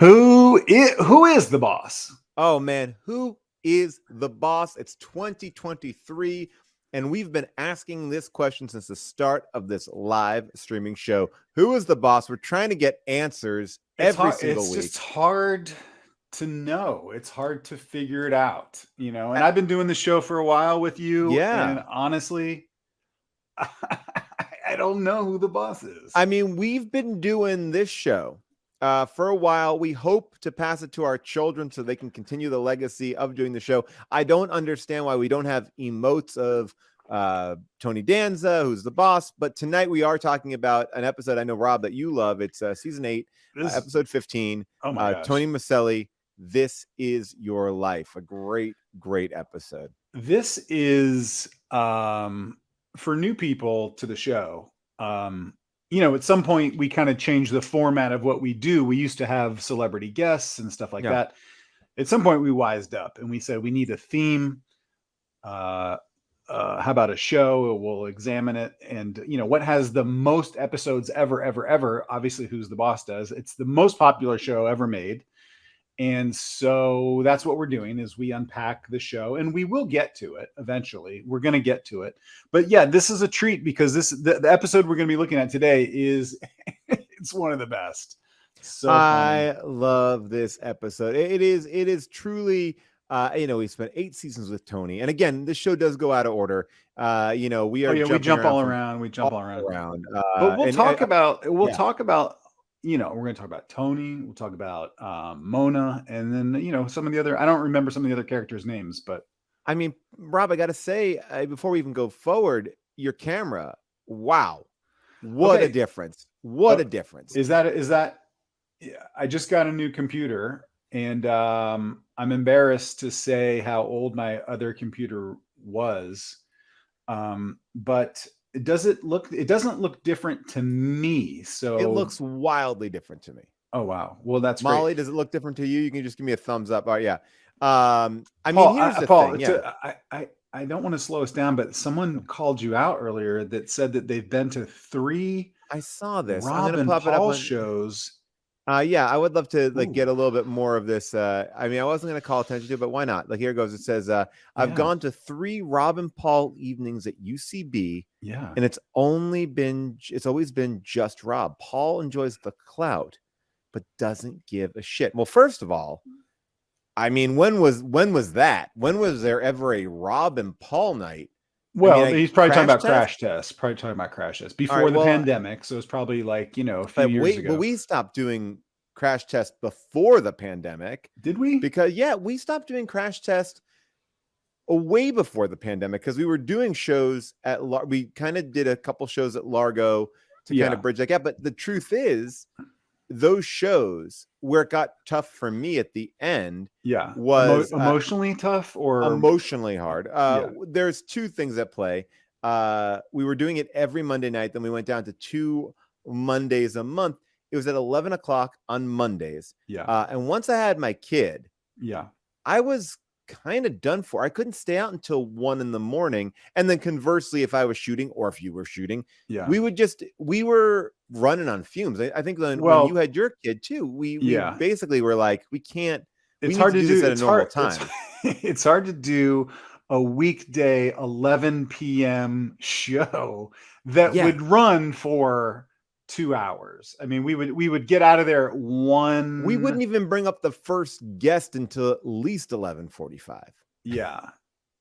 Who is the boss? Oh man, who is the boss? It's 2023, and we've been asking this question since the start of this live streaming show. Who is the boss? We're trying to get answers every single week. It's just hard to know. It's hard to figure it out, And I've been doing the show for a while with you. Yeah. And honestly, I don't know who the boss is. I mean, we've been doing this show for a while. We hope to pass it to our children so they can continue the legacy of doing the show. I don't understand why we don't have emotes of Tony Danza, who's the boss. But tonight we are talking about an episode I know, Rob, that you love. It's season 8, episode 15. Oh my gosh. Tony Maselli, This Is Your Life. A great, great episode. This is for new people to the show. At some point we kind of changed the format of what we do. We used to have celebrity guests and stuff like that. At some point we wised up and we said we need a theme. How about a show? We'll examine it. And what has the most episodes ever? Obviously, Who's the Boss does. It's the most popular show ever made. And so that's what we're doing is we unpack the show, and we will get to it eventually. We're going to get to it. But yeah, this is a treat because the episode we're going to be looking at today is it's one of the best. So I love this episode. It is truly we spent 8 seasons with Tony. And again, this show does go out of order. We jump all around. We jump all around. But we'll talk about we're going to talk about Tony. We'll talk about Mona, and then some of the other. I don't remember some of the other characters' names, but I mean, Rob, I got to say before we even go forward, your camera, wow, what a difference! What a difference! Is that? Yeah, I just got a new computer, and I'm embarrassed to say how old my other computer was, but. It doesn't look different to me. So it looks wildly different to me. Oh wow. Well, that's Molly. great. Does it look different to you? You can just give me a thumbs up. Oh yeah. Paul, here's the thing. Yeah. I don't want to slow us down, but someone called you out earlier that said that they've been to 3. I saw this. Rob and Paul shows. Yeah, I would love to get a little bit more of this. I wasn't going to call attention to it, but why not? Here it goes. It says, I've gone to 3 Rob and Paul evenings at UCB. Yeah. And it's always been just Rob. Paul enjoys the clout, but doesn't give a shit. Well, first of all, when was that? When was there ever a Rob and Paul night? Well, he's probably talking about Crash Test. Before the pandemic. So it's probably a few years ago. But we stopped doing Crash Test before the pandemic. Did we? Because we stopped doing Crash Test way before the pandemic because we were doing shows we kind of did a couple shows at Largo to kind of bridge that gap. But the truth is, those shows where it got tough for me at the end was emotionally tough or emotionally hard. There's 2 things at play. We were doing it every Monday night. Then we went down to 2 Mondays a month. It was at 11 o'clock on Mondays. And once I had my kid, I was kind of done for. I couldn't stay out until 1 a.m. And then conversely, if I was shooting or if you were shooting, we were running on fumes. I think when you had your kid too, we basically were like, we can't. It's hard to do this at a normal time. It's hard to do a weekday 11 p.m. show that would run for 2 hours. We would get out of there at 1. We wouldn't even bring up the first guest until at least 11:45. Yeah.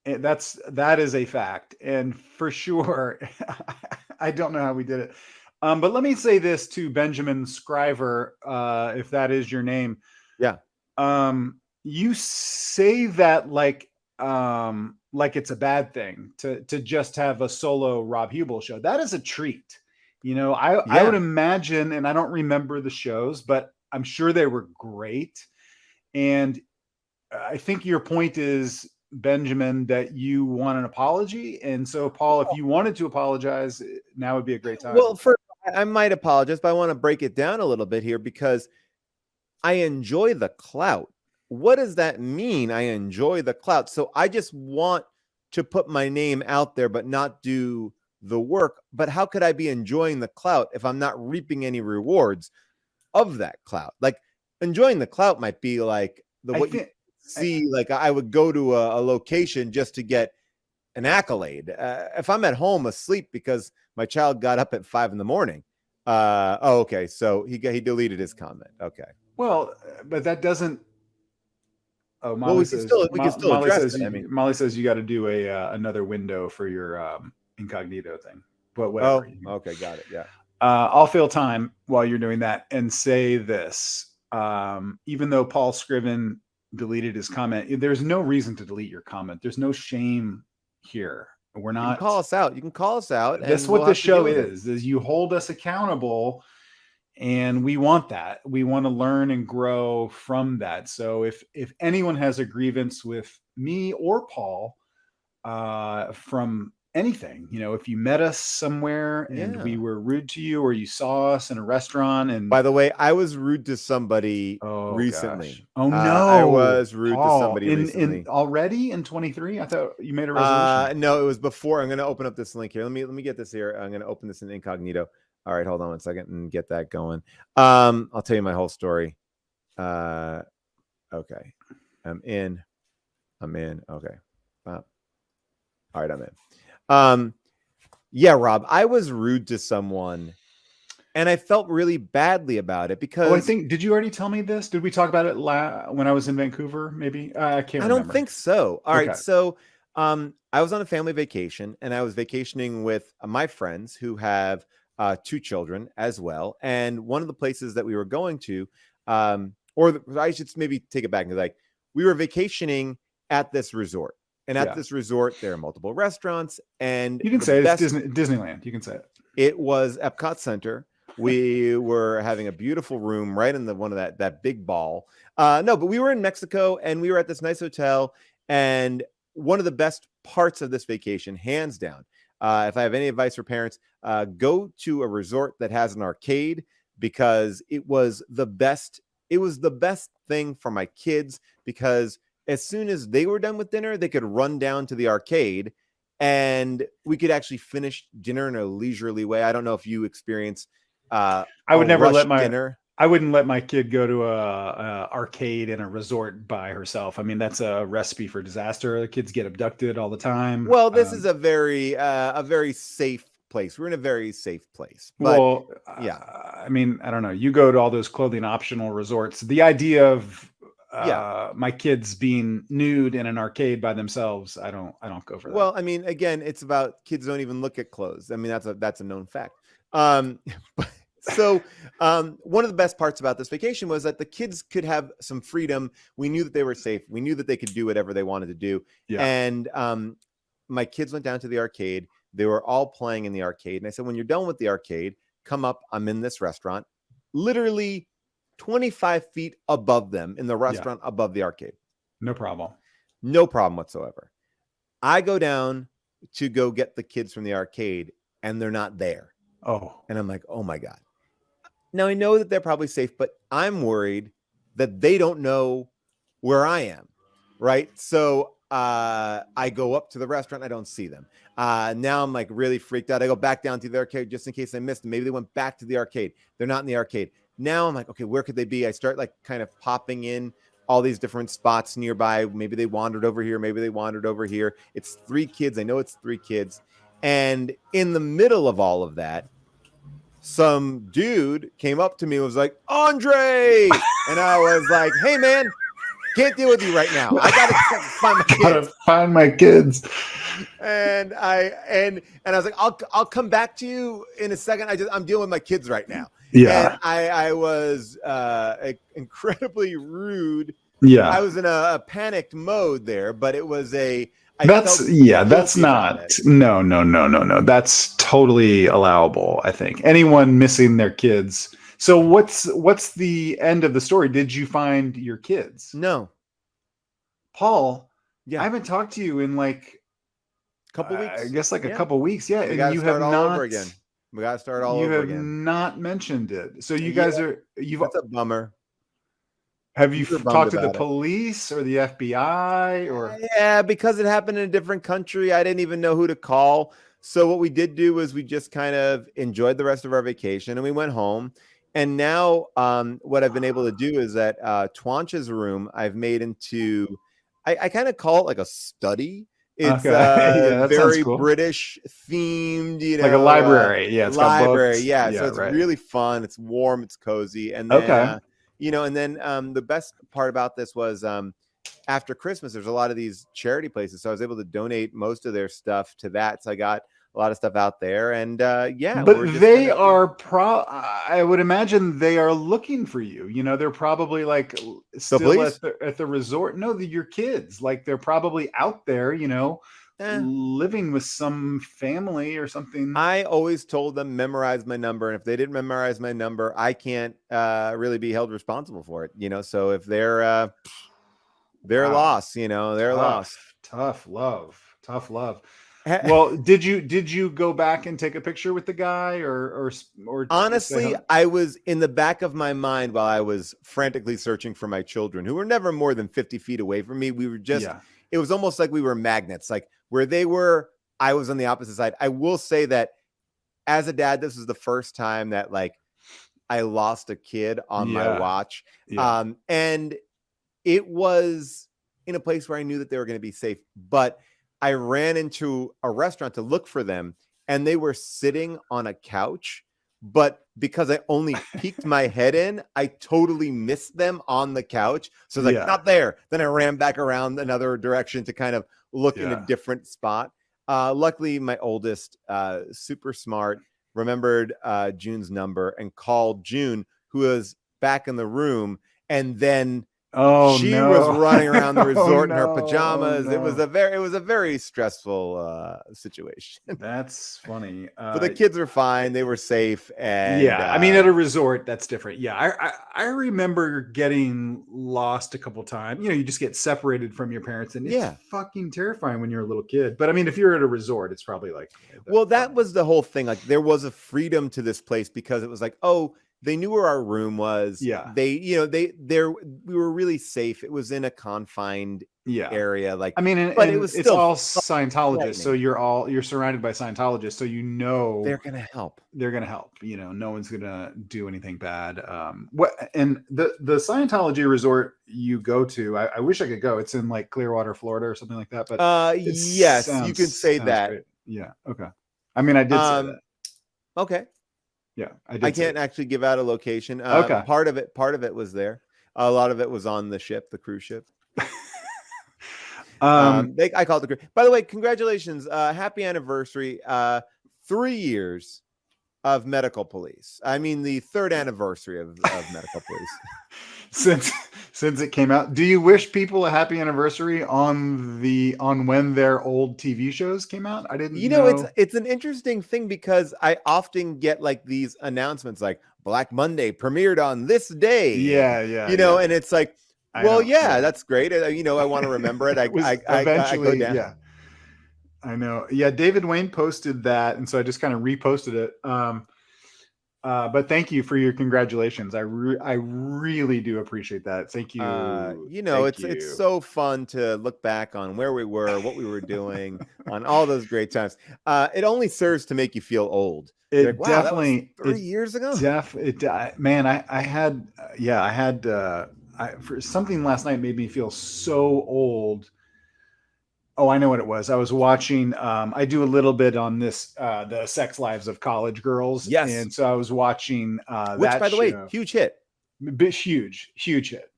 And that is a fact. And for sure, I don't know how we did it. But let me say this to Benjamin Scriver, if that is your name. Yeah. You say that like it's a bad thing to just have a solo Rob Hubel show. That is a treat. I would imagine, and I don't remember the shows, but I'm sure they were great. And I think your point is, Benjamin, that you want an apology. And so, Paul, if you wanted to apologize, now would be a great time. Well, I might apologize, but I want to break it down a little bit here because I enjoy the clout. What does that mean? I enjoy the clout. So I just want to put my name out there, but not do the work. But how could I be enjoying the clout if I'm not reaping any rewards of that clout? enjoying the clout might be like you see. Like I would go to a location just to get an accolade. If I'm at home asleep because my child got up at 5 a.m. Okay. So he deleted his comment. Okay. Well, but that doesn't. Oh, Molly we can still address it. I mean, Molly says you got to do another window for your incognito thing. But whatever. Oh, okay, got it. Yeah. I'll fill time while you're doing that and say this. Even though Paul Scriven deleted his comment, there's no reason to delete your comment. There's no shame here. We're not. You can call us out. You can call us out. That's what the show is you hold us accountable. And we want that. We want to learn and grow from that. So if anyone has a grievance with me or Paul from anything, if you met us somewhere and we were rude to you, or you saw us in a restaurant, and by the way, I was rude to somebody recently. Gosh. Oh no, I was rude to somebody recently. Already in 23. I thought you made a resolution. No, it was before. I'm going to open up this link here. Let me get this here. I'm going to open this in incognito. All right, hold on 1 second and get that going. I'll tell you my whole story. Okay. I'm in. Okay. All right, I'm in. Yeah, Rob, I was rude to someone and I felt really badly about it because I think, did you already tell me this? Did we talk about it when I was in Vancouver? Maybe I can't remember. I don't think so. All right. So, I was on a family vacation and I was vacationing with my friends who have 2 children as well. And one of the places that we were going to, I should maybe take it back and like, we were vacationing at this resort. And at this resort, there are multiple restaurants. And you can say it's Disneyland. You can say it. It was Epcot Center. We were having a beautiful room right in one of that big ball. No, but we were in Mexico and we were at this nice hotel. And one of the best parts of this vacation, hands down, if I have any advice for parents, go to a resort that has an arcade because it was the best. It was the best thing for my kids because as soon as they were done with dinner, they could run down to the arcade and we could actually finish dinner in a leisurely way. I don't know if you experience. I would never let dinner. I wouldn't let my kid go to a arcade in a resort by herself. I mean, that's a recipe for disaster. The kids get abducted all the time. Well, this is a very safe place. We're in a very safe place. But, I mean, I don't know. You go to all those clothing optional resorts. The idea of my kids being nude in an arcade by themselves, I don't go for that. Well, I mean, again, it's about kids don't even look at clothes. I mean, that's a known fact. So one of the best parts about this vacation was that the kids could have some freedom. We knew that they were safe. We knew that they could do whatever they wanted to do. Yeah. And my kids went down to the arcade. They were all playing in the arcade. And I said, when you're done with the arcade, come up. I'm in this restaurant, literally 25 feet above them in the restaurant above the arcade. No problem. No problem whatsoever. I go down to go get the kids from the arcade and they're not there. Oh. And I'm like, oh my God. Now I know that they're probably safe, but I'm worried that they don't know where I am. Right. So I go up to the restaurant. I don't see them. Now I'm like really freaked out. I go back down to the arcade just in case I missed them. Maybe they went back to the arcade. They're not in the arcade. Now I'm like, okay, where could they be? I start like kind of popping in all these different spots nearby. Maybe they wandered over here. Maybe they wandered over here. It's 3 kids. I know it's 3 kids. And in the middle of all of that, some dude came up to me and was like, Andre. And I was like, hey, man, can't deal with you right now. I got to find my kids. Gotta find my kids. And I was like, I'll come back to you in a second. I'm dealing with my kids right now. Yeah. And I was incredibly rude. Yeah. I was in a panicked mode there, but it was that's not no. That's totally allowable. I think anyone missing their kids. So what's the end of the story? Did you find your kids? No. Paul, yeah. I haven't talked to you in like a couple weeks. I guess like a couple weeks. Yeah. And you have not over again. We got to start all over again. You have not mentioned it. So you guys that's a bummer. Have you talked to the police or the FBI or? Yeah, because it happened in a different country. I didn't even know who to call. So what we did do was we just kind of enjoyed the rest of our vacation and we went home. And now what I've been able to do is that Twanch's room I've made into, I kind of call it like a study. It's Okay. Yeah, that sounds very cool. British themed, Like a library. Yeah, it's got library. books. Yeah, so Yeah, it's right. really fun. It's warm. It's cozy. And then, Okay. and then the best part about this was after Christmas, there's a lot of these charity places. So I was able to donate most of their stuff to that. So I got a lot of stuff out there. And yeah, But we're just they gonna be. are I would imagine they are looking for you. They're probably like The still police? at the resort. No, your kids. Like they're probably out there, living with some family or something. I always told them memorize my number, and if they didn't memorize my number, I can't really be held responsible for it. So if they're Wow. lost, they're lost. Tough love. Well, did you go back and take a picture with the guy or honestly, I was in the back of my mind while I was frantically searching for my children, who were never more than 50 feet away from me. We were just, it was almost like we were magnets, like where they were, I was on the opposite side. I will say that as a dad, this was the first time that like I lost a kid on my watch. And it was in a place where I knew that they were going to be safe, but I ran into a restaurant to look for them, and they were sitting on a couch. But because I only peeked my head in, I totally missed them on the couch. So I was like, not there. Then I ran back around another direction to kind of look in a different spot. Luckily, my oldest, super smart, remembered June's number and called June, who was back in the room. And then she was running around the resort in her pajamas. It was a very stressful situation. That's funny. But the kids were fine. They were safe. And I mean, at a resort, that's different. Yeah. I remember getting lost a couple times. You just get separated from your parents, and it's fucking terrifying when you're a little kid. But I mean, if you're at a resort, it's probably like, well, that was the whole thing. Like there was a freedom to this place because it was like, oh, they knew where our room was. Yeah. We were really safe. It was in a confined area. Like, I mean, but it was it's still all Scientologists. So you're surrounded by Scientologists. So they're going to help. They're going to help. No one's going to do anything bad. And the Scientology resort you go to, I wish I could go. It's in like Clearwater, Florida or something like that. But yes, you can say that. Great. Yeah. Okay. I mean, I did say that. Okay. Yeah, I can't actually give out a location. Okay. Part of it was there. A lot of it was on the cruise ship. I call it the cruise. By the way, congratulations. Happy anniversary. 3 years of medical police. I mean, the third anniversary of medical police. Since it came out. Do you wish people a happy anniversary on when their old TV shows came out? I didn't know. It's an interesting thing because I often get like these announcements like Black Monday premiered on this day. And it's like, well, that's great. I want to remember it. I go down. Yeah. I know. Yeah, David Wayne posted that, and so I just kind of reposted it. But thank you for your congratulations. I really do appreciate that. Thank you. It's so fun to look back on where we were, what we were doing, on all those great times. It only serves to make you feel old. It like, wow, definitely that was 3 years ago. Man, I had for something last night made me feel so old. Oh, I know what it was. I was watching, I do a little bit on this, the sex lives of college girls. Yes. And so I was watching which, by the way, huge hit. Huge hit.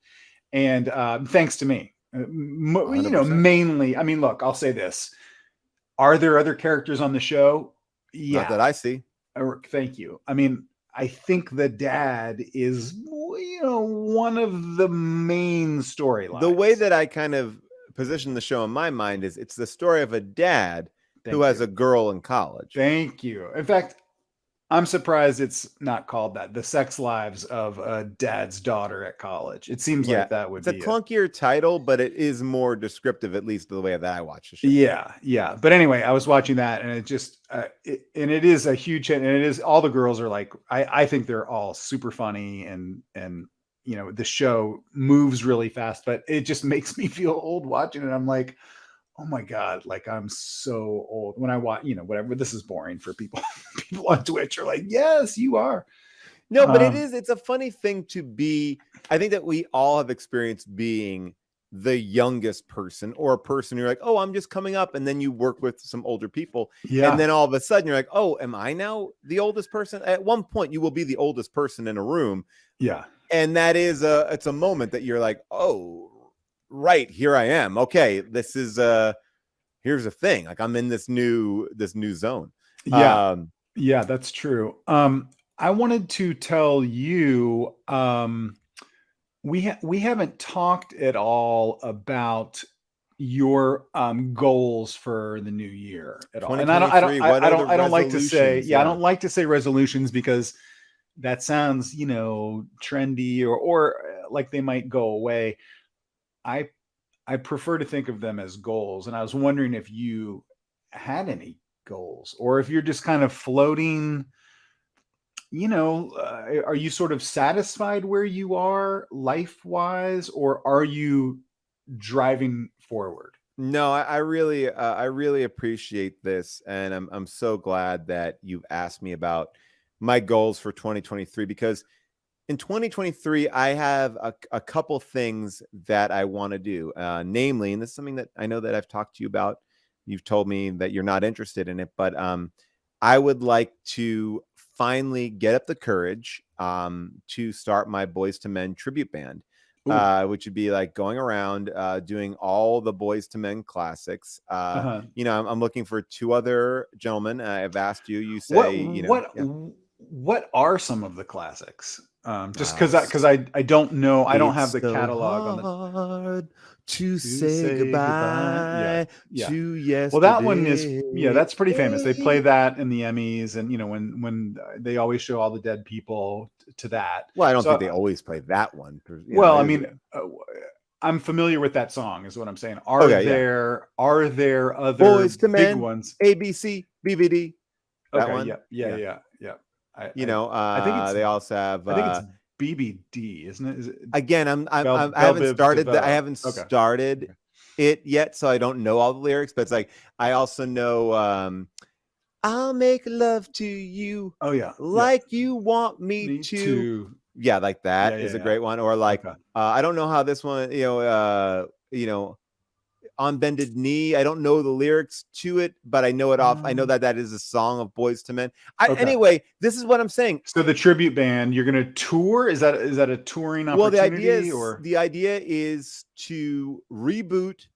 And thanks to me, 100%. Mainly, I mean, look, I'll say this. Are there other characters on the show? Yeah. Not that I see. Thank you. I mean, I think the dad is, one of the main storylines. The way that I kind of position the show in my mind is it's the story of a dad who has a girl in college. Thank you. In fact, I'm surprised it's not called that. The sex lives of a dad's daughter at college. It seems like that would be a clunkier title, but it is more descriptive, at least the way that I watch the show. Yeah. But anyway, I was watching that, and it just it is a huge hit, and it is, all the girls are like, I think they're all super funny, and the show moves really fast, but it just makes me feel old watching it. I'm like, oh my God, like I'm so old when I watch, whatever. This is boring for people. People on Twitch are like, yes, you are. No, but it's a funny thing to be. I think that we all have experienced being the youngest person, or a person you're like, oh, I'm just coming up, and then you work with some older people, and then all of a sudden you're like, oh, am I now the oldest person? At one point you will be the oldest person in a room, and that is it's a moment that you're like, oh, right, here I am. Okay, this is here's the thing, like I'm in this new zone. Yeah, that's true. I wanted to tell you, we haven't talked at all about your goals for the new year at all. And I don't like to say, I don't like to say resolutions, because that sounds, trendy or like they might go away. I prefer to think of them as goals. And I was wondering if you had any goals, or if you're just kind of floating, are you sort of satisfied where you are life-wise, or are you driving forward? No, I really appreciate this, and I'm so glad that you've asked me about my goals for 2023, because in 2023 I have a couple things that I want to do, namely, and this is something that I know that I've talked to you about. You've told me that you're not interested in it, but I would like to finally get up the courage to start my Boys to Men tribute band, which would be like going around doing all the Boys to Men classics. I'm looking for 2 other gentlemen. I've asked you. You say, what are some of the classics? Just because I don't know, I don't have the catalog on to say goodbye to yesterday. Well, that one is, that's pretty famous. They play that in the Emmys, and when they always show all the dead people to that. Well, I don't think they always play that one. I mean, I'm familiar with that song, is what I'm saying. Are there other Boys to big Men, ones? ABC, BVD. That one. Yeah. I think they also have. I think it's BBD, isn't it? Is it again? I haven't started. I haven't started it yet, so I don't know all the lyrics. But it's like I also know. I'll make love to you. Oh yeah, like you want me to. Yeah, like that is a great one. Or like I don't know how this one. On Bended Knee. I don't know the lyrics to it, but I know it off. I know that is a song of Boys to Men. Anyway, this is what I'm saying. So the tribute band, you're going to tour? Is that a touring opportunity? Well, the idea is to reboot.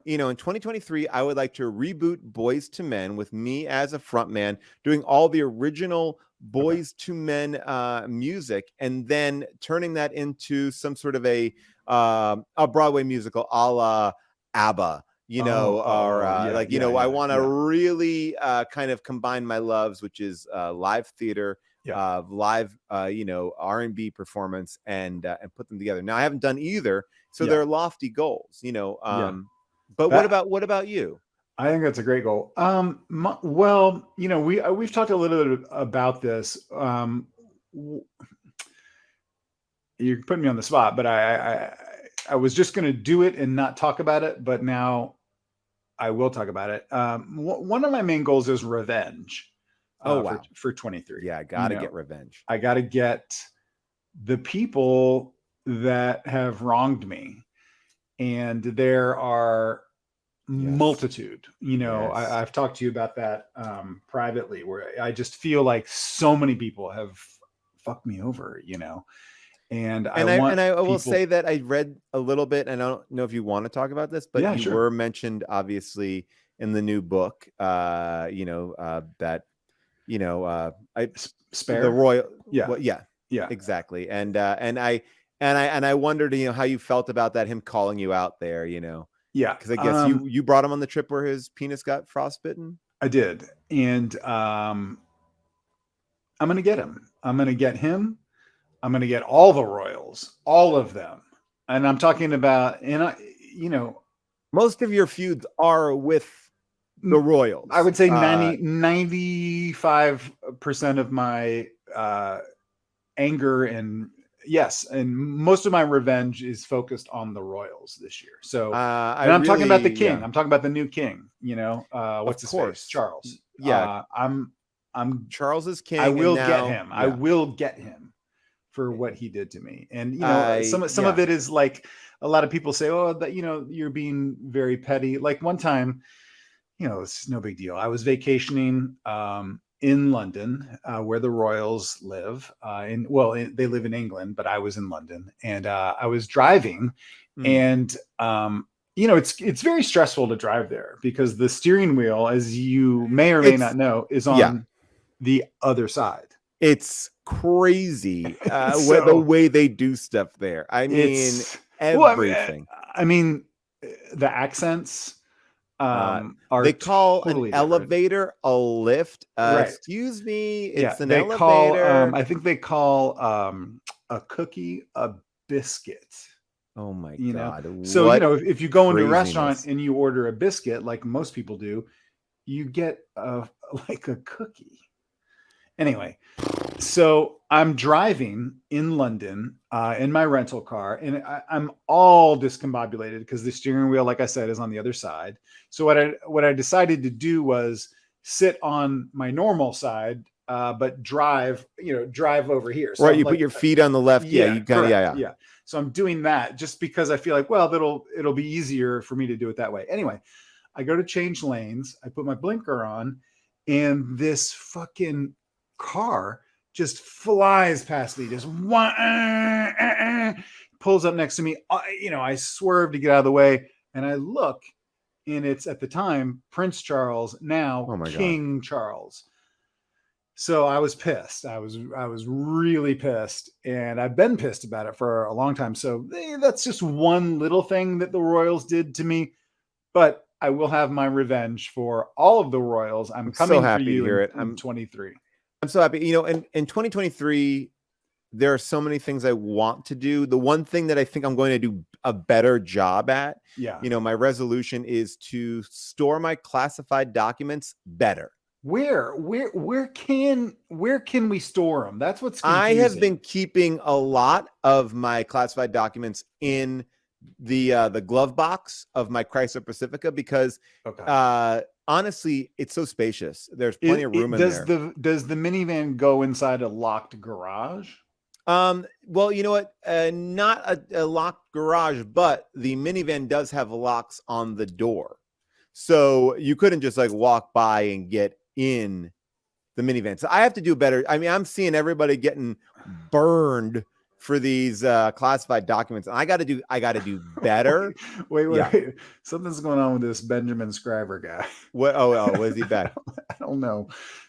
In 2023, I would like to reboot Boys to Men with me as a front man, doing all the original Boys to Men music, and then turning that into some sort of a Broadway musical, a la ABBA, I want to really kind of combine my loves, which is live theater, live, R&B performance, and put them together. Now, I haven't done either, so they're lofty goals, But what about you? I think that's a great goal. We've talked a little bit about this. You're putting me on the spot, but I was just going to do it and not talk about it, but now I will talk about it. One of my main goals is revenge. For 23. Yeah, I got to get revenge. I got to get the people that have wronged me. And there are multitude. I've talked to you about that privately, where I just feel like so many people have fucked me over, And I will say that I read a little bit, and I don't know if you want to talk about this, but you were mentioned obviously in the new book, Spare the Royal. Exactly. And I wondered, how you felt about that, him calling you out there, because I guess you brought him on the trip where his penis got frostbitten. I did. And I'm going to get him. I'm going to get him. I'm going to get all the Royals, all of them. And I'm talking about, most of your feuds are with the Royals. I would say 95% of my anger and most of my revenge is focused on the Royals this year. So I'm talking about the king. I'm talking about the new king, what's his face? Charles. I'm I'm Charles is king. I will get him. I will get him. for what he did to me. And, some of it is like, a lot of people say, oh, that, you're being very petty. Like one time, it's no big deal. I was vacationing in London, where the royals live. They live in England, but I was in London, and I was driving, and it's very stressful to drive there because the steering wheel, as you may or may not know, is on the other side. It's crazy the way they do stuff there. I mean, everything. I mean, the accents. They call totally an elevator a lift. Right. Excuse me, it's an elevator. I think they call a cookie a biscuit. Oh my God. So, if you go into a restaurant and you order a biscuit, like most people do, you get like a cookie. Anyway, so I'm driving in London in my rental car, and I'm all discombobulated because the steering wheel, like I said, is on the other side. So what I decided to do was sit on my normal side, but drive over here. So right, you put your feet on the left. Yeah, you kind of yeah. So I'm doing that just because I feel like, well, it'll be easier for me to do it that way. Anyway, I go to change lanes. I put my blinker on, and this fucking car just flies past me, just pulls up next to me. I swerve to get out of the way, and I look, and it's, at the time, Prince Charles, now King Charles. So I was pissed. I was really pissed, and I've been pissed about it for a long time. So that's just one little thing that the royals did to me, but I will have my revenge for all of the royals. I'm coming so happy for you to hear it. I'm 23. I'm so happy. In 2023, there are so many things I want to do. The one thing that I think I'm going to do a better job at, my resolution is to store my classified documents better. Where can we store them? That's what's confusing. I have been keeping a lot of my classified documents in the glove box of my Chrysler Pacifica because honestly, it's so spacious. There's plenty of room in there. Does the minivan go inside a locked garage? Well, you know what? Not a locked garage, but the minivan does have locks on the door. So you couldn't just like walk by and get in the minivan. So I have to do better. I mean, I'm seeing everybody getting burned for these classified documents. And I got to do better. Wait. Something's going on with this Benjamin Scriver guy. What? Oh, was he back? I don't know.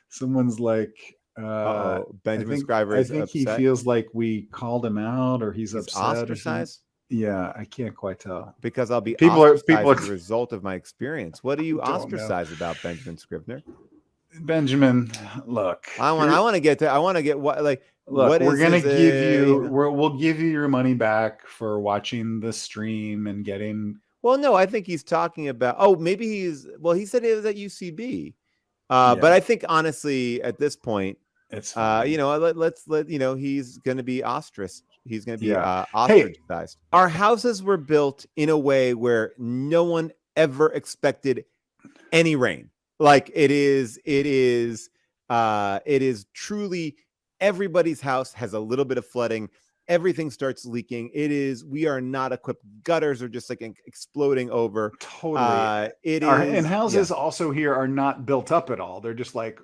Someone's like, Benjamin Scriver. I think upset. He feels like we called him out, or he's upset. Ostracized? Yeah, I can't quite tell. Because I'll be ostracized as a result of my experience. What do you ostracize about Benjamin Scrivener? Benjamin, look. I want to get what like. Look, we're gonna give you. We'll give you your money back for watching the stream and getting. Well, no, I think he's talking about. Oh, maybe he's. Well, he said it was at UCB. But I think honestly, at this point, it's let's he's going to be ostracized. He's going to be ostracized. Hey, our houses were built in a way where no one ever expected any rain. Like it is truly everybody's house has a little bit of flooding. Everything starts leaking. We are not equipped. Gutters are just like exploding over. Totally. And houses also here are not built up at all. They're just like,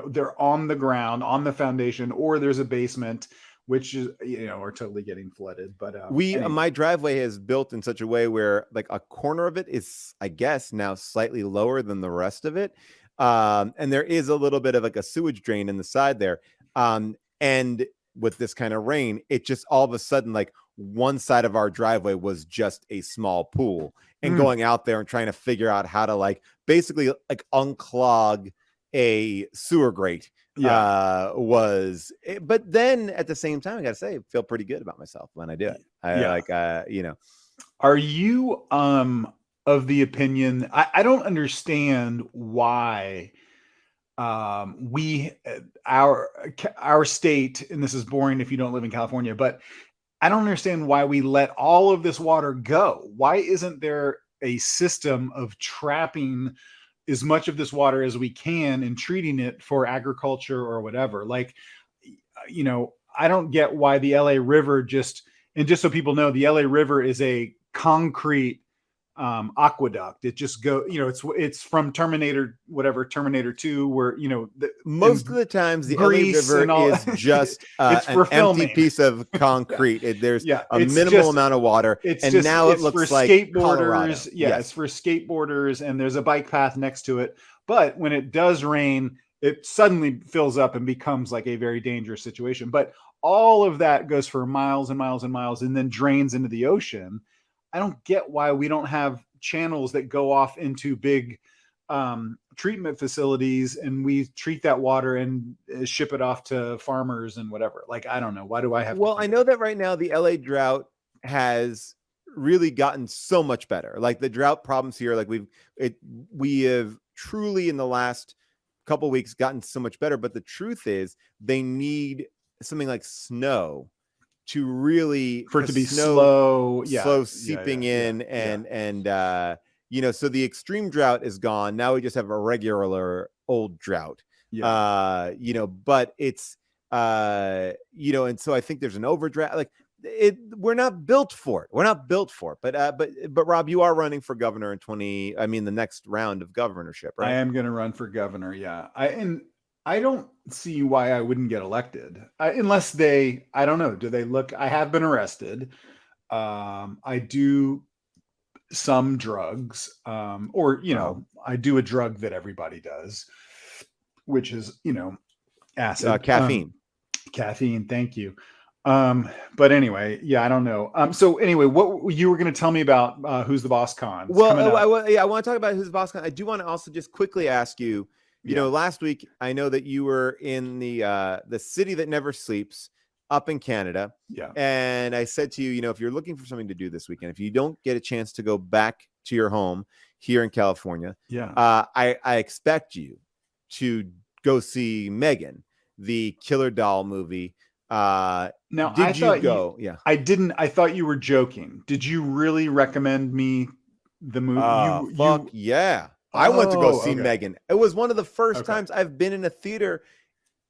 they're on the ground, on the foundation, or there's a basement, which is, are totally getting flooded. But anyway. My driveway is built in such a way where like a corner of it is, I guess, now slightly lower than the rest of it. And there is a little bit of like a sewage drain in the side there. And with this kind of rain, it just all of a sudden, like one side of our driveway was just a small pool, and going out there and trying to figure out how to like basically like unclog a sewer grate but then at the same time, I gotta say, I feel pretty good about myself when I do it. Are you of the opinion, I don't understand why our state, and this is boring if you don't live in California, but I don't understand why we let all of this water go. Why isn't there a system of trapping as much of this water as we can and treating it for agriculture or whatever? Like, I don't get why the LA River just so people know, the LA River is a concrete aqueduct. It just it's from Terminator 2, where most of the times the LA River is just it's an empty piece of concrete. There's a minimal amount of water, and now it looks like skateboarders. It's for skateboarders, and there's a bike path next to it. But when it does rain, it suddenly fills up and becomes like a very dangerous situation. But all of that goes for miles and miles and miles, and then drains into the ocean. I don't get why we don't have channels that go off into big treatment facilities, and we treat that water and ship it off to farmers and whatever. Like, I don't know. Why do I have I know that right now the LA drought has really gotten so much better. Like, the drought problems here, like we have truly in the last couple of weeks gotten so much better. But the truth is, they need something like snow to really, for it to be slow seeping in. And so the extreme drought is gone. Now we just have a regular old drought. But it's and so I think there's an overdraft. Like, we're not built for it. But Rob, you are running for governor in the next round of governorship, right? I am going to run for governor. Yeah. I don't see why I wouldn't get elected, unless I don't know. Do they look? I have been arrested. I do some drugs, I do a drug that everybody does, which is, acid, caffeine. Caffeine. Thank you. But anyway, I don't know. So anyway, what you were going to tell me about Who's the Boss Con? Well, I want to talk about Who's the Boss Con. I do want to also just quickly ask you, last week, I know that you were in the city that never sleeps up in Canada. Yeah. And I said to you, if you're looking for something to do this weekend, if you don't get a chance to go back to your home here in California, I expect you to go see Megan, the Killer Doll movie. Now, did you go? I didn't. I thought you were joking. Did you really recommend me the movie? Yeah. I went to go see Megan. It was one of the first times I've been in a theater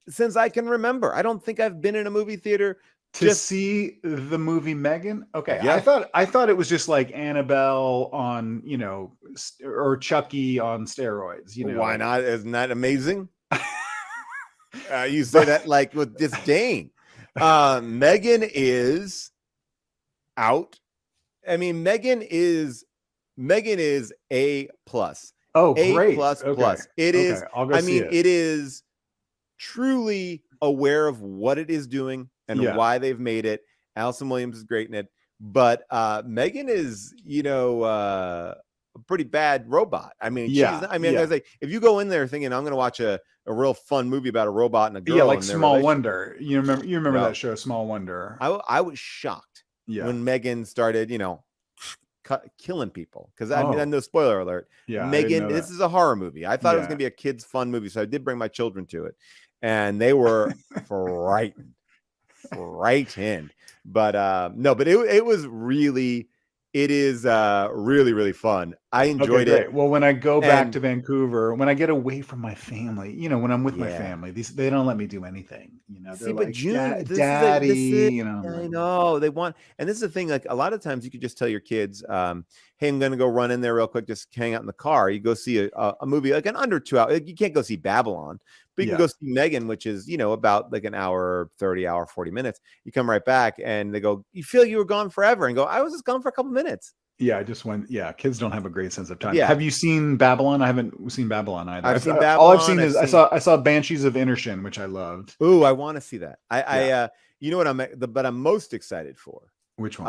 since I can remember. I don't think I've been in a movie theater to see the movie Megan. Okay. Yeah. I thought it was just like Annabelle on, or Chucky on steroids, Why not? Isn't that amazing? You say that like with disdain. Megan is out. I mean, Megan is A+. Oh, great. plus. It is. I'll go see it is truly aware of what it is doing and why they've made it. Allison Williams is great in it, but Megan is, a pretty bad robot. I mean, I was like, if you go in there thinking I'm going to watch a real fun movie about a robot and a girl, like Small Wonder. You remember that show, Small Wonder? I was shocked when Megan started, killing people, because I mean, no spoiler alert. Megan, this is a horror movie. I thought it was gonna be a kids fun movie, so I did bring my children to it, and they were frightened. But no, but it was really, it is really, really fun. I enjoyed it. Well, when I go back to Vancouver, when I get away from my family, when I'm with my family, they don't let me do anything. See, but June, Daddy, I know they want, and this is the thing. Like, a lot of times, you could just tell your kids, "Hey, I'm going to go run in there real quick, just hang out in the car." You go see a movie like an under 2 hour. You can't go see Babylon, but you can go see Megan, which is about like an hour 30, 40 minutes. You come right back, and they go, "You feel you were gone forever," and go, "I was just gone for a couple minutes." Yeah, I just went. Yeah, kids don't have a great sense of time. Yeah. Have you seen Babylon? I haven't seen Babylon either. I've seen Babylon. All I've seen is I saw Banshees of Inisherin, which I loved. Ooh, I want to see that. But I'm most excited for. Which one?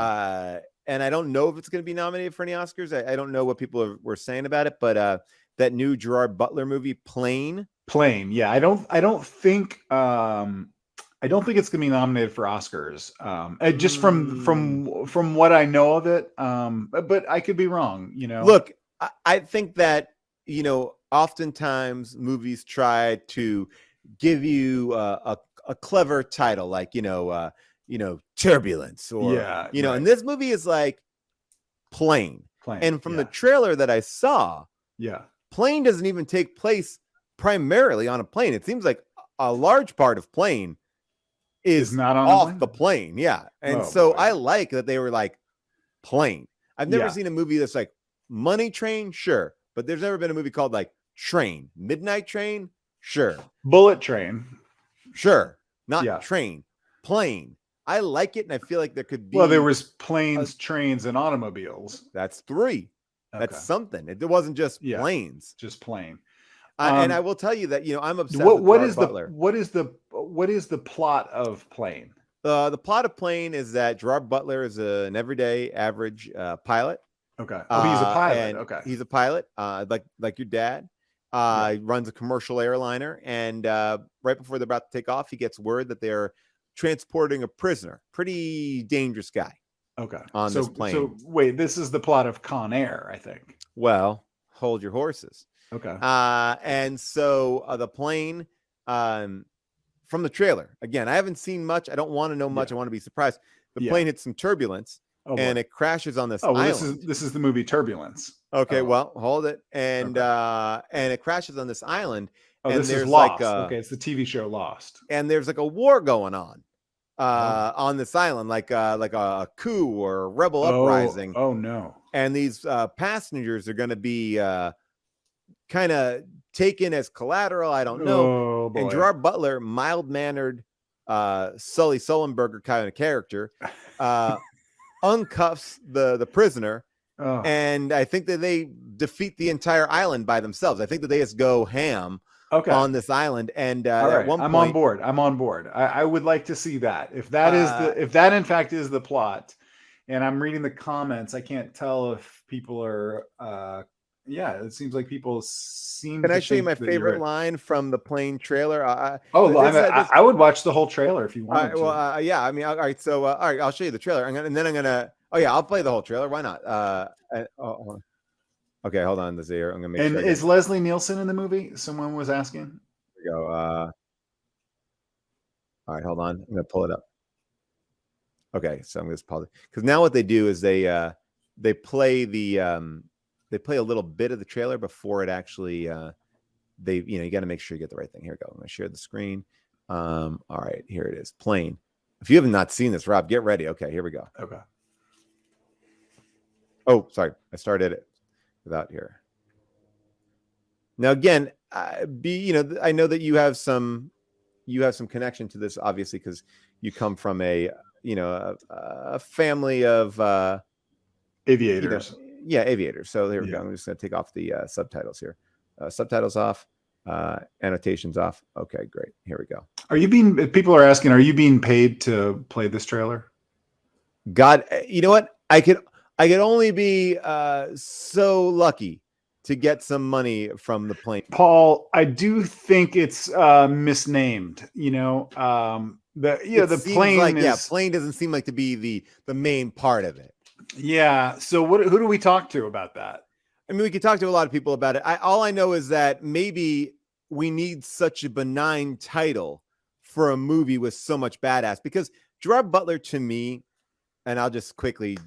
And I don't know if it's going to be nominated for any Oscars. I don't know what people were saying about it, but that new Gerard Butler movie, Plane. Yeah, I don't think it's gonna be nominated for Oscars. Just from what I know of it. But I could be wrong. Look, I think that oftentimes movies try to give you a clever title, like Turbulence, or and this movie is like Plane. And from the trailer that I saw, Plane doesn't even take place primarily on a plane. It seems like a large part of Plane is not on off the plane. Yeah. And so boy. I like that they were like plane. I've never seen a movie that's like Money Train, sure, but there's never been a movie called like Train, Midnight Train, sure. Bullet Train, sure. Not train, plane. I like it, and I feel like there could be. Well, there was planes, trains, and automobiles. That's 3. Okay. That's something. It wasn't just planes. Just plane. And I will tell you that I'm obsessed with Gerard Butler. What is the plot of Plane? The plot of Plane is that Gerard Butler is an everyday average pilot. Okay. Oh, he's a pilot. Okay. He's a pilot, like your dad. He runs a commercial airliner, and right before they're about to take off, he gets word that they're transporting a prisoner. Pretty dangerous guy. Okay. On this plane. So wait, this is the plot of Con Air, I think. Well, hold your horses. Okay. And so the plane, from the trailer, again, I haven't seen much. I don't want to know much. I want to be surprised. The plane hits some turbulence and it crashes on this island. This is the movie Turbulence. Okay, well, hold it. And it crashes on this island. Oh, and this there's is Lost. Like okay, it's the TV show Lost. And there's like a war going on this island, like a coup or a rebel uprising. Oh no. And these passengers are going to be kind of taken as collateral. I don't know. Oh, boy. And Gerard Butler, mild-mannered Sully Sullenberger kind of character, uncuffs the prisoner. Oh. And I think that they defeat the entire island by themselves. I think that they just go ham on this island. And at one point, I'm on board. I would like to see that. If that is if that in fact is the plot, and I'm reading the comments, I can't tell if people are it seems like people seem. Can I show you my favorite line from the plane trailer? I would watch the whole trailer if you wanted to. Well, yeah. I mean, all right. So, all right, I'll show you the trailer, and then I'm gonna. Oh yeah, I'll play the whole trailer. Why not? Okay, hold on. This here, I'm gonna make. And is Leslie Nielsen in the movie? Someone was asking. Here we go. All right, hold on. I'm gonna pull it up. Okay, so I'm gonna pause it because now what they do is they play they play a little bit of the trailer before it actually you got to make sure you get the right thing. Here we go. I'm going to share the screen. All right, here it is. Plane. If you have not seen this, Rob, get ready. Okay, here we go. Okay. Oh, sorry. I started it without here. Now again, I know that you have some connection to this, obviously, because you come from a family of aviators. Aviators. So there we go. I'm just going to take off the subtitles here. Subtitles off, annotations off. Okay, great. Here we go. People are asking, are you being paid to play this trailer? God, you know what? I could only be so lucky to get some money from the plane. Paul, I do think it's misnamed. The plane plane doesn't seem like to be the main part of it. Yeah. So who do we talk to about that? I mean, we could talk to a lot of people about it. All I know is that maybe we need such a benign title for a movie with so much badass, because Gerard Butler, to me, and I'll just quickly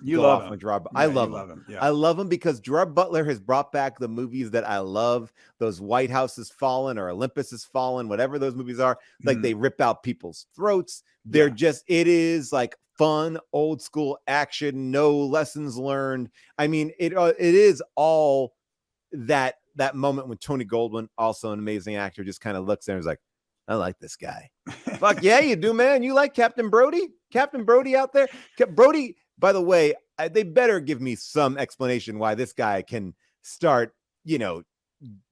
you love him. Gerard, I love him. Yeah. I love him because Gerard Butler has brought back the movies that I love. Those White House Has Fallen or Olympus Has Fallen, whatever those movies are. Like they rip out people's throats. They're it is like fun, old school action, no lessons learned. I mean, it is all that moment when Tony Goldwyn, also an amazing actor, just kind of looks there and is like, I like this guy. Fuck yeah, you do, man. You like Captain Brody? Captain Brody out there? Brody, by the way, they better give me some explanation why this guy can start,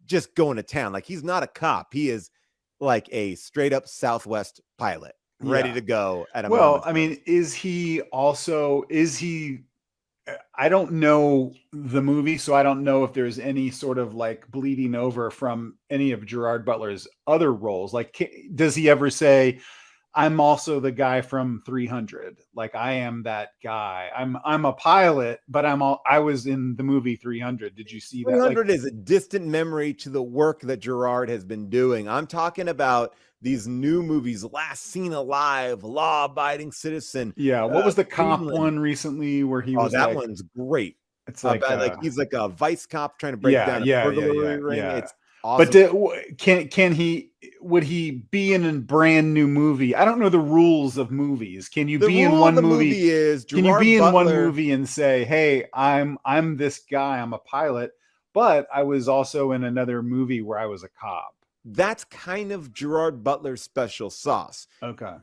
just going to town. Like, he's not a cop. He is like a straight up Southwest pilot, ready to go at a moment. I mean, is he I don't know the movie, so I don't know if there's any sort of like bleeding over from any of Gerard Butler's other roles. Like, does he ever say, I'm also the guy from 300. Like, I am that guy. I'm a pilot, but I was in the movie 300. Did you see that? 300 is a distant memory to the work that Gerard has been doing. I'm talking about these new movies, Last Seen Alive, Law Abiding Citizen. Yeah. What was the cop one recently where he was that one's great. It's like he's like a vice cop trying to break down a burglary ring. It's awesome. But would he be in a brand new movie? I don't know the rules of movies. Can you be in one movie? Can you be in one movie and say, "Hey, I'm this guy. I'm a pilot, but I was also in another movie where I was a cop." That's kind of Gerard Butler's special sauce. Okay.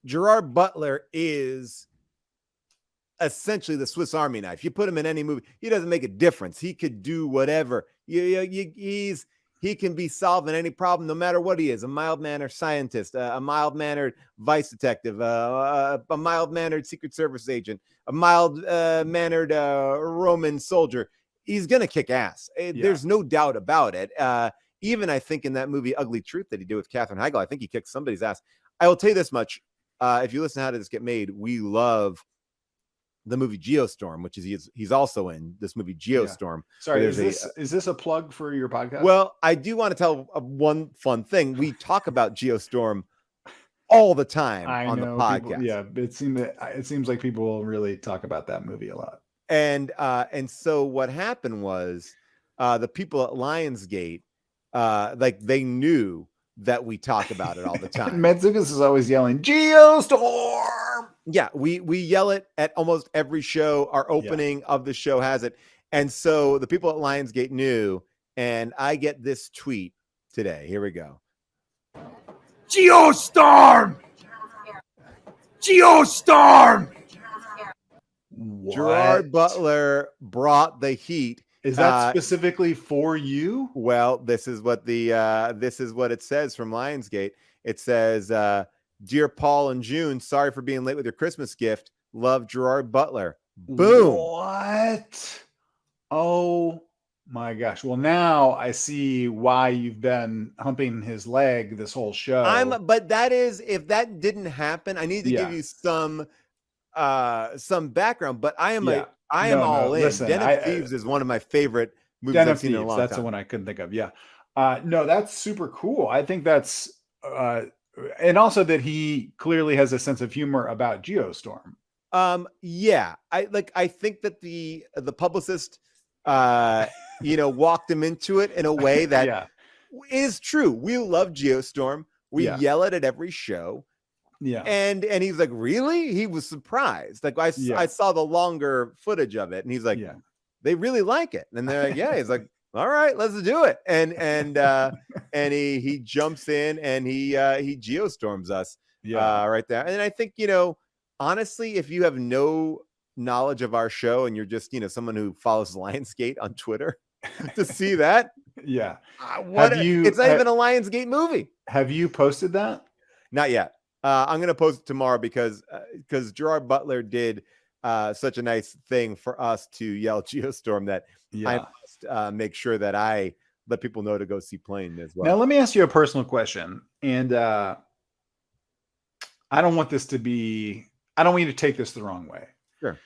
Gerard Butler is essentially the Swiss Army knife. You put him in any movie, he doesn't make a difference. He could do whatever. He can be solving any problem, no matter what he is. A mild-mannered scientist, a mild-mannered vice detective, a mild-mannered Secret Service agent, a mild-mannered Roman soldier. He's going to kick ass. There's no doubt about it. Even I think in that movie, Ugly Truth, that he did with Katherine Heigl, I think he kicked somebody's ass. I will tell you this much. If you listen to How Did This Get Made, we love the movie Geostorm, which he's also in this movie Geostorm. Yeah. Sorry, is this a plug for your podcast? Well, I do want to tell one fun thing. We talk about Geostorm all the time on the podcast. It seems like people really talk about that movie a lot. And so what happened was the people at Lionsgate, they knew that we talk about it all the time. Metsukas is always yelling Geostorm. Yeah, we yell it at almost every show. Our opening of the show has it. And so the people at Lionsgate knew, and I get this tweet today. Here we go. Geostorm! Geostorm! What? Gerard Butler brought the heat. Is that specifically for you? Well, this is what it says from Lionsgate. It says, "Dear Paul and June, sorry for being late with your Christmas gift. Love, Gerard Butler." Boom. What? Oh my gosh. Well, now I see why you've been humping his leg this whole show. But that is, if that didn't happen, I need to give you some background. But I am all in. Listen, Den of Thieves is one of my favorite movies I've seen in a long time. That's the one I couldn't think of. Yeah. No, that's super cool. I think that's and also that he clearly has a sense of humor about Geostorm. Yeah. I think that the publicist walked him into it in a way that is true. We love Geostorm. We yell it at every show. Yeah. And he's like, really? He was surprised. Like I saw the longer footage of it, and he's like, they really like it. And they're like, yeah. He's like, all right, let's do it. And he jumps in and he Geostorms us right there. And I think, honestly, if you have no knowledge of our show and you're just, someone who follows Lionsgate on Twitter to see that. Yeah. It's not even a Lionsgate movie. Have you posted that? Not yet. I'm going to post it tomorrow because Gerard Butler did such a nice thing for us to yell Geostorm that I must make sure that I let people know to go see Plane as well. Now, let me ask you a personal question. And I don't want you to take this the wrong way. Sure.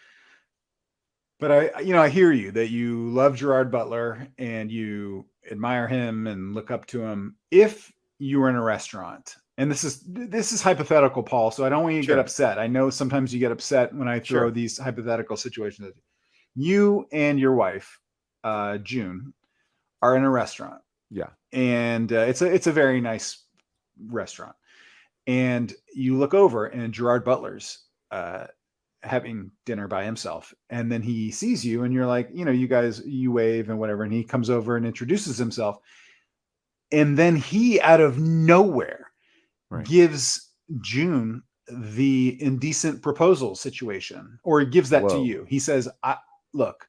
But I hear you that you love Gerard Butler and you admire him and look up to him. If you were in a restaurant, and this is hypothetical, Paul, so I don't want you to get upset. I know sometimes you get upset when I throw these hypothetical situations at you. You and your wife, June, are in a restaurant. Yeah. And it's a very nice restaurant. And you look over and Gerard Butler's having dinner by himself. And then he sees you and you're like, you wave and whatever. And he comes over and introduces himself. And then he, out of nowhere, gives June the indecent proposal situation, or he gives that to you. He says, look,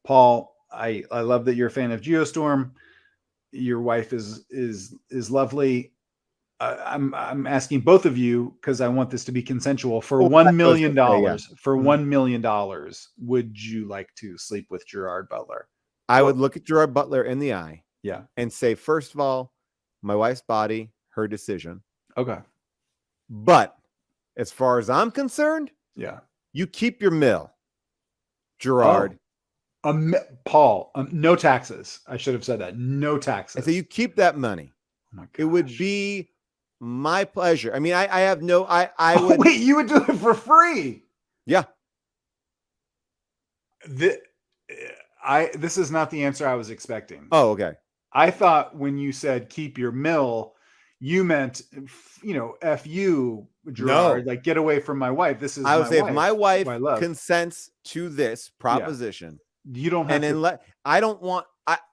Paul, I love that you're a fan of Geostorm. Your wife is lovely. I'm asking both of you, because I want this to be consensual, for $1 million. For $1 million, would you like to sleep with Gerard Butler? I would look at Gerard Butler in the eye. Yeah. And say, first of all, my wife's body, her decision. Okay. But as far as I'm concerned, you keep your mill, Gerard. Paul, no taxes. I should have said that. No taxes. And so you keep that money. Oh my gosh. It would be my pleasure. I mean, I have no, I would. Wait, you would do it for free? Yeah. This is not the answer I was expecting. Oh, okay. I thought when you said keep your mill, you meant, F you, Gerard, No. like get away from my wife. This is I would my say if wife, my who wife I love. consents to this proposition, You don't have and to. then I don't want,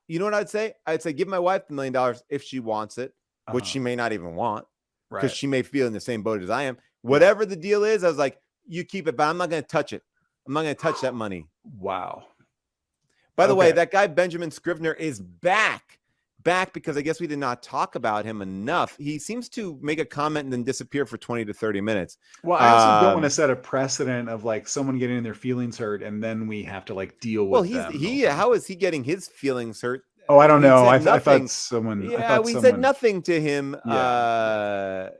you know what I'd say? I'd say give my wife $1 million if she wants it, which she may not even want, because she may feel in the same boat as I am. Whatever the deal is, I was like, you keep it, but I'm not going to touch it. I'm not going to touch that money. Wow. By the way, that guy Benjamin Scrivener is back because I guess we did not talk about him enough. He seems to make a comment and then disappear for 20 to 30 minutes. Well, I also don't want to set a precedent of like someone getting their feelings hurt and then we have to like deal with them. How is he getting his feelings hurt? Oh, I don't know. I thought someone. Yeah, we said nothing to him that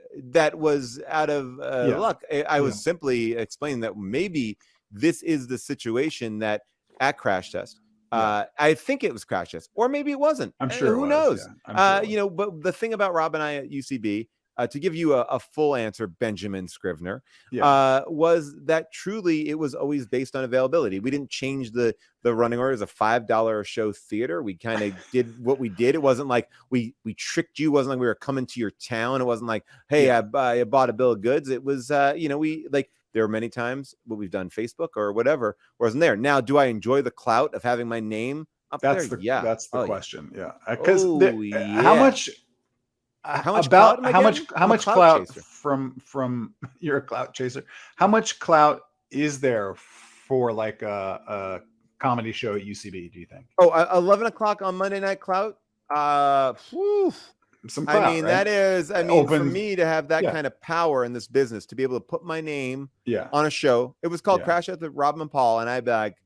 was out of luck. I was simply explaining that maybe this is the situation that at Crash Test. I think it was Crash Test, or maybe it wasn't. I'm sure. Who knows? Sure but the thing about Rob and I at UCB, to give you a full answer, Benjamin Scrivener, was that truly it was always based on availability. We didn't change the running order as a $5 a show theater. We kind of did what we did. It wasn't like we tricked you. It wasn't like we were coming to your town. It wasn't like, hey, I bought a bill of goods. It was, we like. There were many times what we've done Facebook or whatever wasn't there. Now, do I enjoy the clout of having my name up there? That's the question. Yeah. Because how much clout from you're a clout chaser. How much clout is there for like a comedy show at UCB, do you think? 11 o'clock on Monday Night Clout. Some clout, right? That is, for me to have that kind of power in this business, to be able to put my name on a show. It was called Crash Out with Rob and Paul. And I'd be like,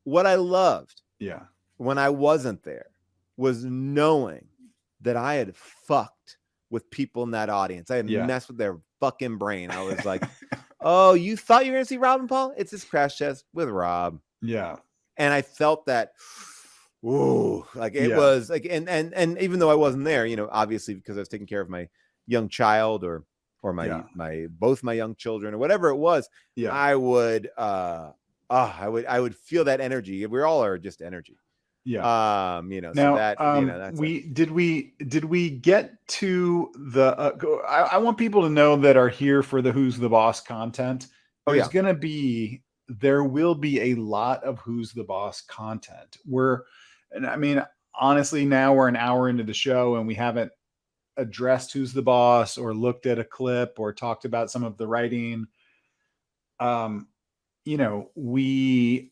what I loved when I wasn't there was knowing that I had fucked with people in that audience. I had messed with their fucking brain. I was like, oh, you thought you were going to see Rob and Paul? It's this Crash Test with Rob. Yeah. And I felt that, ooh, like it was like, and even though I wasn't there, obviously because I was taking care of my young child or both my young children or whatever it was, I would I would feel that energy. We all are just energy. Yeah. Now, so that's did we get to the I want people to know that are here for the Who's the Boss content. There will be a lot of Who's the Boss content. Honestly, now we're an hour into the show and we haven't addressed Who's the Boss or looked at a clip or talked about some of the writing. We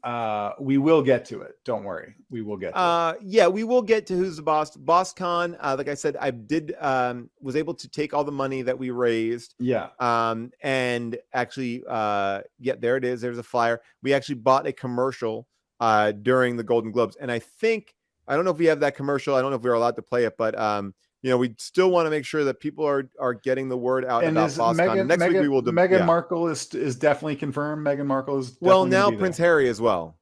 will get to it. Don't worry. We will get to it. We will get to Who's the Boss. BossCon, like I said, I was able to take all the money that we raised. And actually, there it is. There's a flyer. We actually bought a commercial during the Golden Globes. And I don't know if we have that commercial. I don't know if we're allowed to play it, but we still want to make sure that people are getting the word out about BossCon. Next week we will. Meghan Markle is definitely confirmed. Meghan Markle is now Prince Harry as well.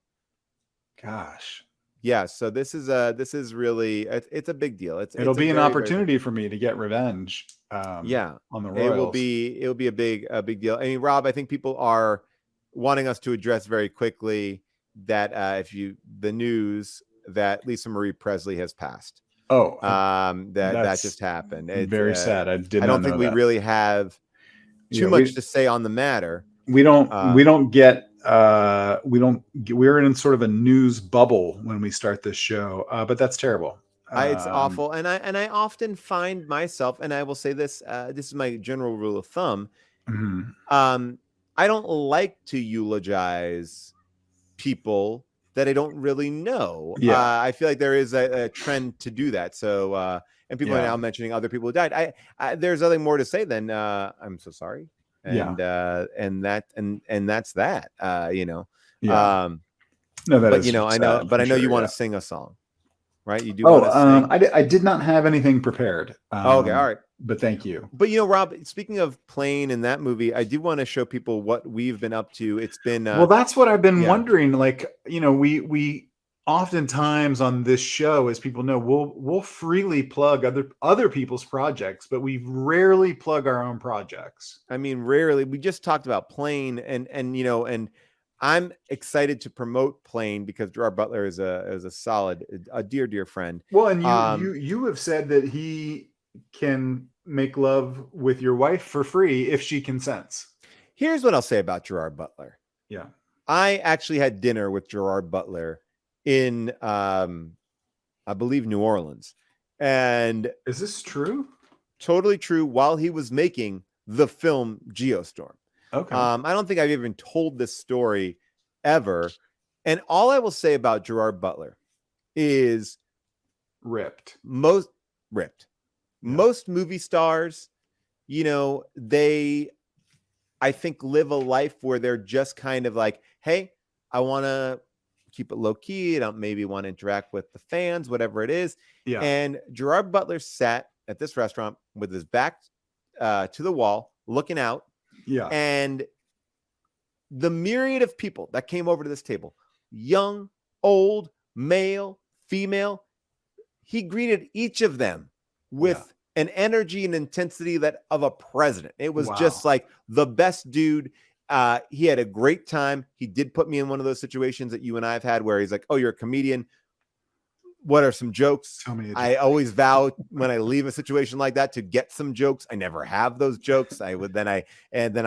Gosh. Yeah. So this is really it's a big deal. It'll be an opportunity for me to get revenge. On the Royals. It will be a big deal. Rob, I think people are wanting us to address very quickly that the news that Lisa Marie Presley has passed. That just happened. It's very sad. I don't think we really have too much to say on the matter. We're in sort of a news bubble when we start this show, but that's terrible. It's awful. And I often find myself, and I will say this, this is my general rule of thumb. I don't like to eulogize people that I don't really know. I feel like there is a trend to do that. So, and people are now mentioning other people who died. There's nothing more to say than I'm so sorry. And that's that. No, I know you want to sing a song, right? You do. I did not have anything prepared. Okay, all right. But thank you. But Rob, speaking of playing in that movie, I do want to show people what we've been up to. It's been well, that's what I've been wondering. Like, we oftentimes on this show, as people know, we'll freely plug other people's projects, but we rarely plug our own projects. Rarely. We just talked about playing and I'm excited to promote Plane because Gerard Butler is a solid, a dear friend. Well, and you have said that he can make love with your wife for free if she consents. Here's what I'll say about Gerard Butler. Yeah. I actually had dinner with Gerard Butler in I believe New Orleans. And is this true? Totally true. While he was making the film Geostorm. Okay. I don't think I've even told this story ever. And all I will say about Gerard Butler is ripped. Most movie stars, they, I think, live a life where they're just kind of like, hey, I want to keep it low key. I don't maybe want to interact with the fans, whatever it is. Yeah. And Gerard Butler sat at this restaurant with his back to the wall, looking out. Yeah. And the myriad of people that came over to this table, young, old, male, female, he greeted each of them with an energy and intensity that of a president. It was just like the best dude. He had a great time. He did put me in one of those situations that you and I have had where he's like, oh, you're a comedian. What are some jokes? Tell me a joke. I always vow when I leave a situation like that to get some jokes. I never have those jokes. Then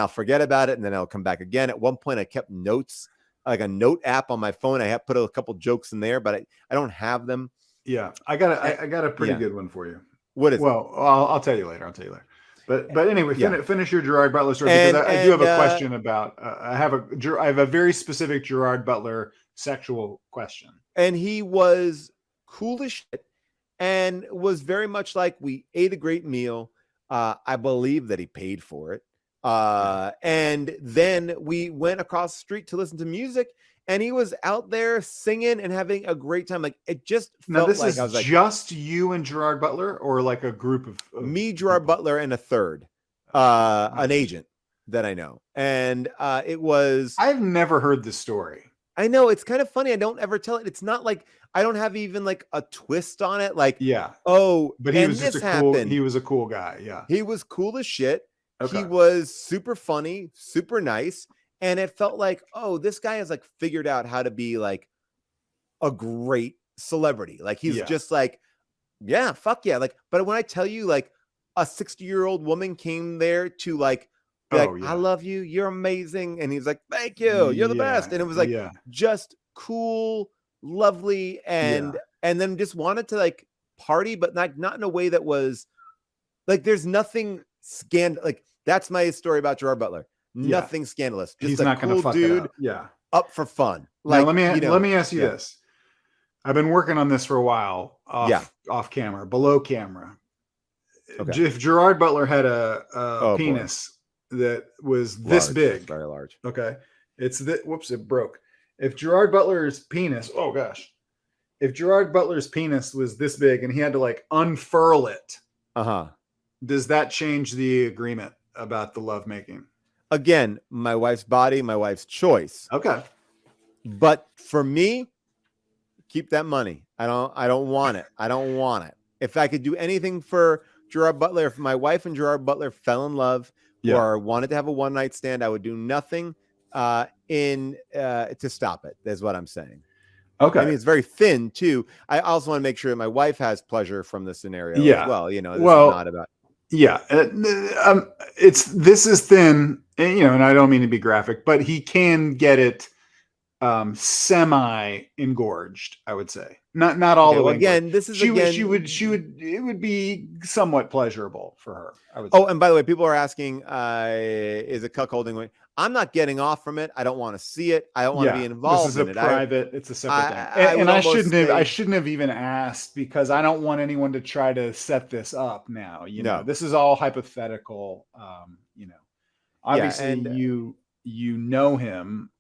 I'll forget about it. And then I'll come back again. At one point I kept notes, like a note app on my phone. I have put a couple jokes in there, but I don't have them. Yeah. I got a pretty good one for you. What is it? I'll tell you later. But anyway, finish your Gerard Butler story because I do have a question about. I have a very specific Gerard Butler sexual question. And he was cool as shit, and was very much like, we ate a great meal. I believe that he paid for it. And then we went across the street to listen to music, and he was out there singing and having a great time. Like, it just felt like I was like, just you and Gerard Butler, or like a group of me, Gerard Butler, and a third, an agent that I know. And it was, I've never heard this story. I know, it's kind of funny. I don't ever tell it. It's not like I don't have even like a twist on it. Like, but he was just he was a cool guy. Yeah. He was cool as shit. Okay. He was super funny, super nice. And it felt like, oh, this guy has like figured out how to be like a great celebrity. Like, he's just like, yeah, fuck yeah. Like, but when I tell you, like, a 60-year-old woman came there to like, I love you, you're amazing. And he's like, thank you, you're the best. And it was like just cool, lovely, and then just wanted to like party, but not in a way that was like, there's nothing like, that's my story about Gerard Butler. Nothing scandalous. Just he's a not cool gonna fuck dude. it up. Up for fun. Like, now, let me ask you this. I've been working on this for a while, off camera, below camera. Okay. If Gerard Butler had a penis that was this big, very large. Okay. It's that, whoops, it broke. If Gerard Butler's penis, if Gerard Butler's penis was this big and he had to like unfurl it, does that change the agreement about the lovemaking? Again, my wife's body, my wife's choice. Okay. But for me, keep that money. I don't want it. I don't want it. If I could do anything for Gerard Butler, if my wife and Gerard Butler fell in love or wanted to have a one-night stand, I would do nothing to stop it. That's what I'm saying. Okay. I mean, it's very thin too. I also want to make sure that my wife has pleasure from the scenario as well. This is not about. Yeah. This is thin, and I don't mean to be graphic, but he can get it semi engorged, I would say. Not all the way. Again, this is it would be somewhat pleasurable for her, I would say. Oh, and by the way, people are asking, is a cuckolding? I'm not getting off from it. I don't want to see it. I don't want to be involved in it. It's a separate thing. And I shouldn't have even asked, because I don't want anyone to try to set this up now. This is all hypothetical. Obviously you know him.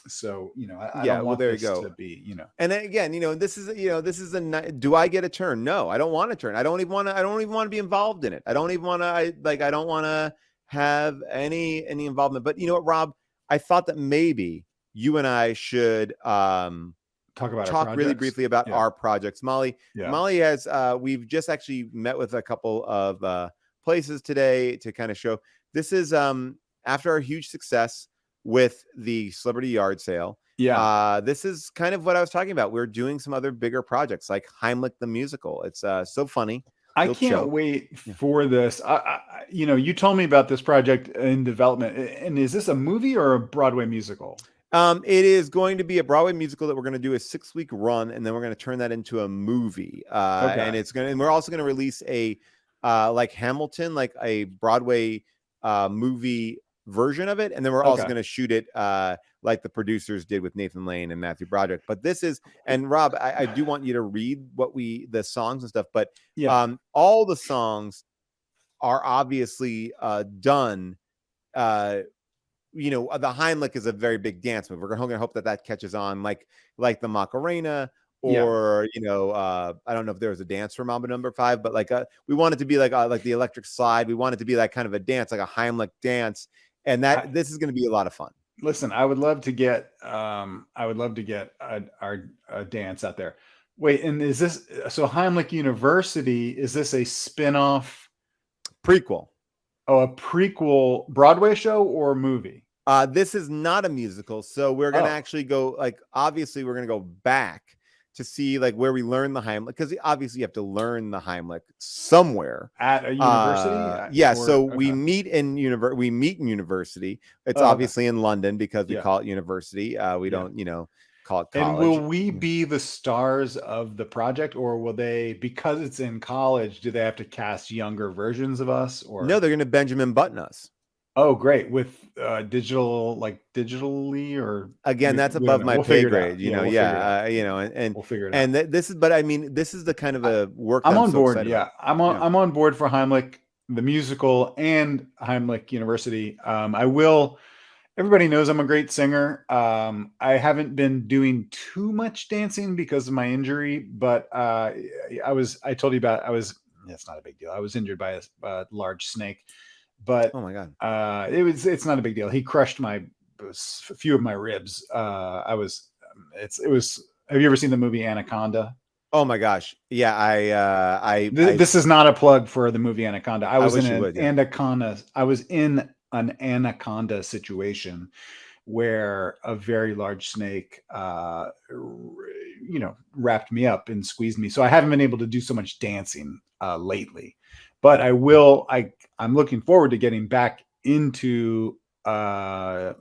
So, I don't want this to be, And again, this is do I get a turn? No, I don't want a turn. I don't even want to be involved in it. I don't even want to, I don't want to have any involvement. But you know what, Rob, I thought that maybe you and I should talk really briefly about our projects. Molly has, we've just actually met with a couple of places today to kind of show. This is after our huge success with the celebrity yard sale. Yeah. This is kind of what I was talking about. We're doing some other bigger projects like Heimlich the musical. It's so funny. I You'll can't choke. wait for this. You told me about this project in development. And is this a movie or a Broadway musical? It is going to be a Broadway musical that we're going to do a 6-week run, and then we're going to turn that into a movie. And we're also going to release a like Hamilton, like a Broadway movie version of it, and then we're also going to shoot it like the producers did with Nathan Lane and Matthew Broderick. But this is, and Rob, I do want you to read the songs and stuff, but all the songs are obviously done. The Heimlich is a very big dance move. We're going to hope that catches on, like the Macarena, or I don't know if there was a dance for Mambo Number 5, but we want it to be like the electric slide. We want it to be like kind of a dance, like a Heimlich dance, and this is going to be a lot of fun. Listen, I would love to get our dance out there. Wait, and is this so Heimlich University? Is this a spin-off prequel? Oh, a prequel Broadway show or movie? This is not a musical, so we're gonna actually go obviously we're gonna go back to see where we learn the Heimlich, because obviously you have to learn the Heimlich somewhere at a university. We meet in university. It's obviously in London because we call it university. We don't call it college. And will we be the stars of the project, or will they, because it's in college, do they have to cast younger versions of us? Or no, they're going to Benjamin Button us. Oh, great. With digitally, or again, that's above my pay grade, and we'll figure it out. And this is, but I mean, this is the kind of a work I'm on board. Yeah. I'm on board for Heimlich, the musical, and Heimlich University. Everybody knows I'm a great singer. I haven't been doing too much dancing because of my injury, but I told you about, it's not a big deal. I was injured by a large snake, but oh my God, it's not a big deal. He crushed a few of my ribs. Have you ever seen the movie Anaconda? Oh my gosh. Yeah. This is not a plug for the movie Anaconda. I was in an anaconda situation where a very large snake, wrapped me up and squeezed me. So I haven't been able to do so much dancing lately, but I will. I'm looking forward to getting back into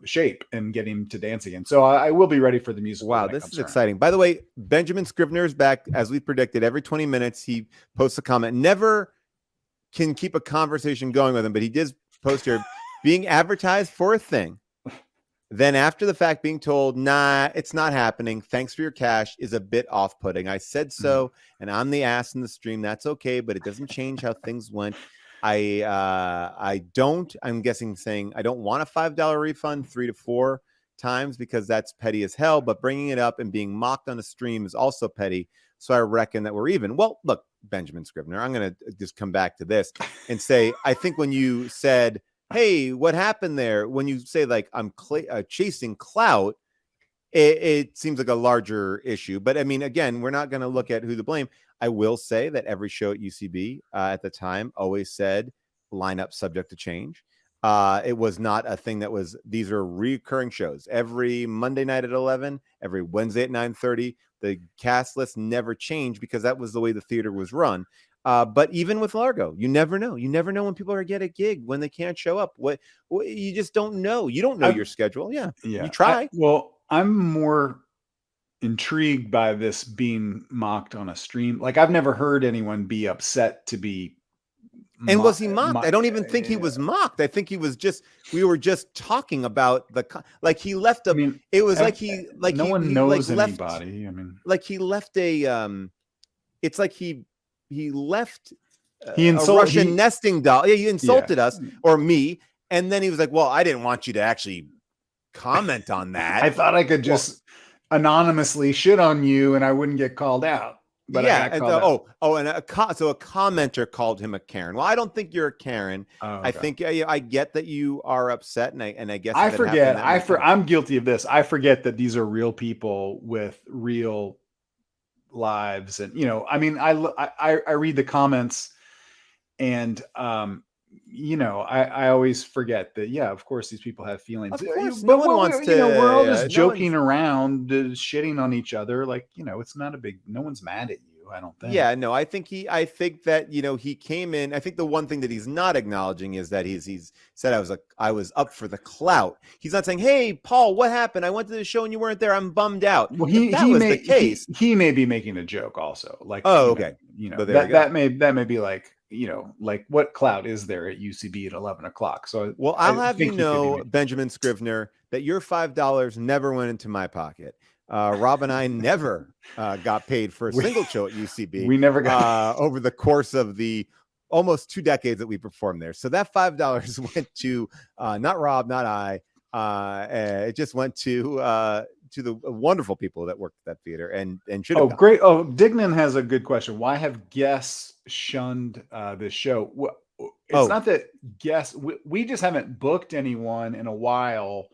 shape and getting to dancing, and so I will be ready for the music. Wow, this is exciting. By the way, Benjamin Scrivener is back, as we predicted. Every 20 minutes he posts a comment. Never can keep a conversation going with him, but he did post here being advertised for a thing, then after the fact being told, nah, it's not happening, thanks for your cash, is a bit off-putting. I said so, and I'm the ass in the stream. That's okay, but it doesn't change how things went. I'm guessing saying I don't want a $5 refund 3 to 4 times because that's petty as hell, but bringing it up and being mocked on a stream is also petty. So I reckon that we're even. Well, look, Benjamin Scrivener, I'm going to just come back to this and say, I think when you said, hey, what happened there? When you say I'm chasing clout, it seems like a larger issue. But I mean, again, we're not going to look at who to blame. I will say that every show at UCB at the time always said lineup subject to change. It was not a thing that was, these are recurring shows. Every Monday night at 11, every Wednesday at 9:30, the cast list never changed because that was the way the theater was run. But even with Largo, you never know. You never know when people are get a gig, when they can't show up. What you just don't know. You don't know your schedule. Yeah. You try. I'm more intrigued by this being mocked on a stream. I've never heard anyone be upset to be. And was he mocked? I don't even think he was mocked. I think he was we were just talking about he left it was no one knows anybody. I mean, he left it's like he left a Russian nesting doll. Yeah, he insulted us or me. And then he was like, well, I didn't want you to actually comment on that. I thought I could just anonymously shit on you and I wouldn't get called out. But yeah. So a commenter called him a Karen. Well, I don't think you're a Karen. Oh, okay. I think I get that you are upset, and I guess I forget. I'm guilty of this. I forget that these are real people with real lives, and I mean, I read the comments, and I always forget that. Yeah, of course, these people have feelings. Of course, But no one wants to. We're all just joking around, shitting on each other. Like, it's not a big. No one's mad at you. I don't think. Yeah, no, I think that he came in. I think the one thing that he's not acknowledging is that he's said I was up for the clout. He's not saying, "Hey, Paul, what happened? I went to the show and you weren't there. I'm bummed out." Well, if that was the case, he may be making a joke also. Like, okay, that may be like, like what clout is there at UCB at 11 o'clock? So, well, I'll have Benjamin Scrivener, that your $5 never went into my pocket. Rob and I never got paid for a single show at UCB. We never got over the course of the almost 2 decades that we performed there. So that $5 went to not Rob, not I. It just went to the wonderful people that worked at that theater and should have. Oh, great! Oh, Dignan has a good question. Why have guests shunned this show? It's not that guests. We just haven't booked anyone in a while.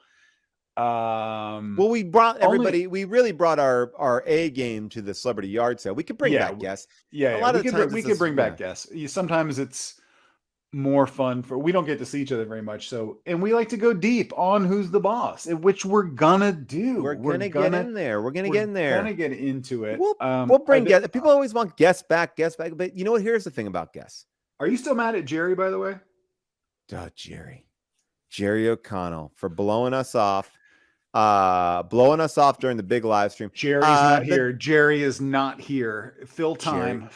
Well, we brought everybody. We really brought our A game to the celebrity yard sale. We could bring back guests. Yeah, a lot of times we could bring back guests. Sometimes it's more fun we don't get to see each other very much. So, and we like to go deep on who's the boss, which we're gonna do. We're gonna get in there. We're gonna get in there. Gonna get into it. We'll bring guests. People always want guests back. But you know what? Here's the thing about guests. Are you still mad at Jerry, by the way? Jerry O'Connell for blowing us off during the big live stream. Jerry's not here. Jerry is not here. Fill time.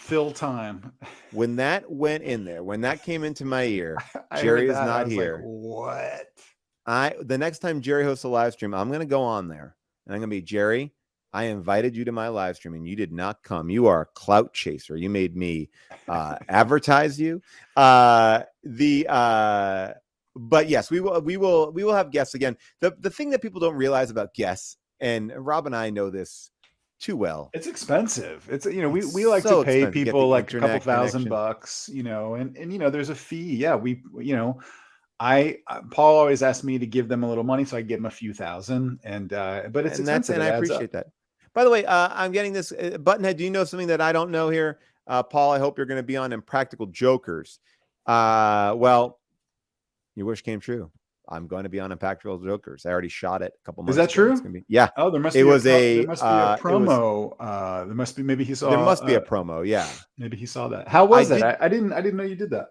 When that went in there, when that came into my ear, Jerry is not here. Like, what? The next time Jerry hosts a live stream, I'm going to go on there and I'm going to be, Jerry, I invited you to my live stream and you did not come. You are a clout chaser. You made me advertise you. But yes, we will have guests again. The thing that people don't realize about guests, and Rob and I know this too well. It's expensive. It's we like to pay people like a couple $1,000, and there's a fee. Yeah, Paul always asked me to give them a little money, so I give them a few thousand, but it's expensive. And I appreciate that. By the way, I'm getting this Buttonhead. Do you know something that I don't know here, Paul? I hope you're going to be on Impractical Jokers. Well. Your wish came true. I'm going to be on Impractical Jokers. I already shot it a couple months ago. Is that true? It's gonna be, yeah. Oh, there must be a promo. There must be, maybe he saw. There must be a promo. Yeah. Maybe he saw that. How was it? I didn't know you did that.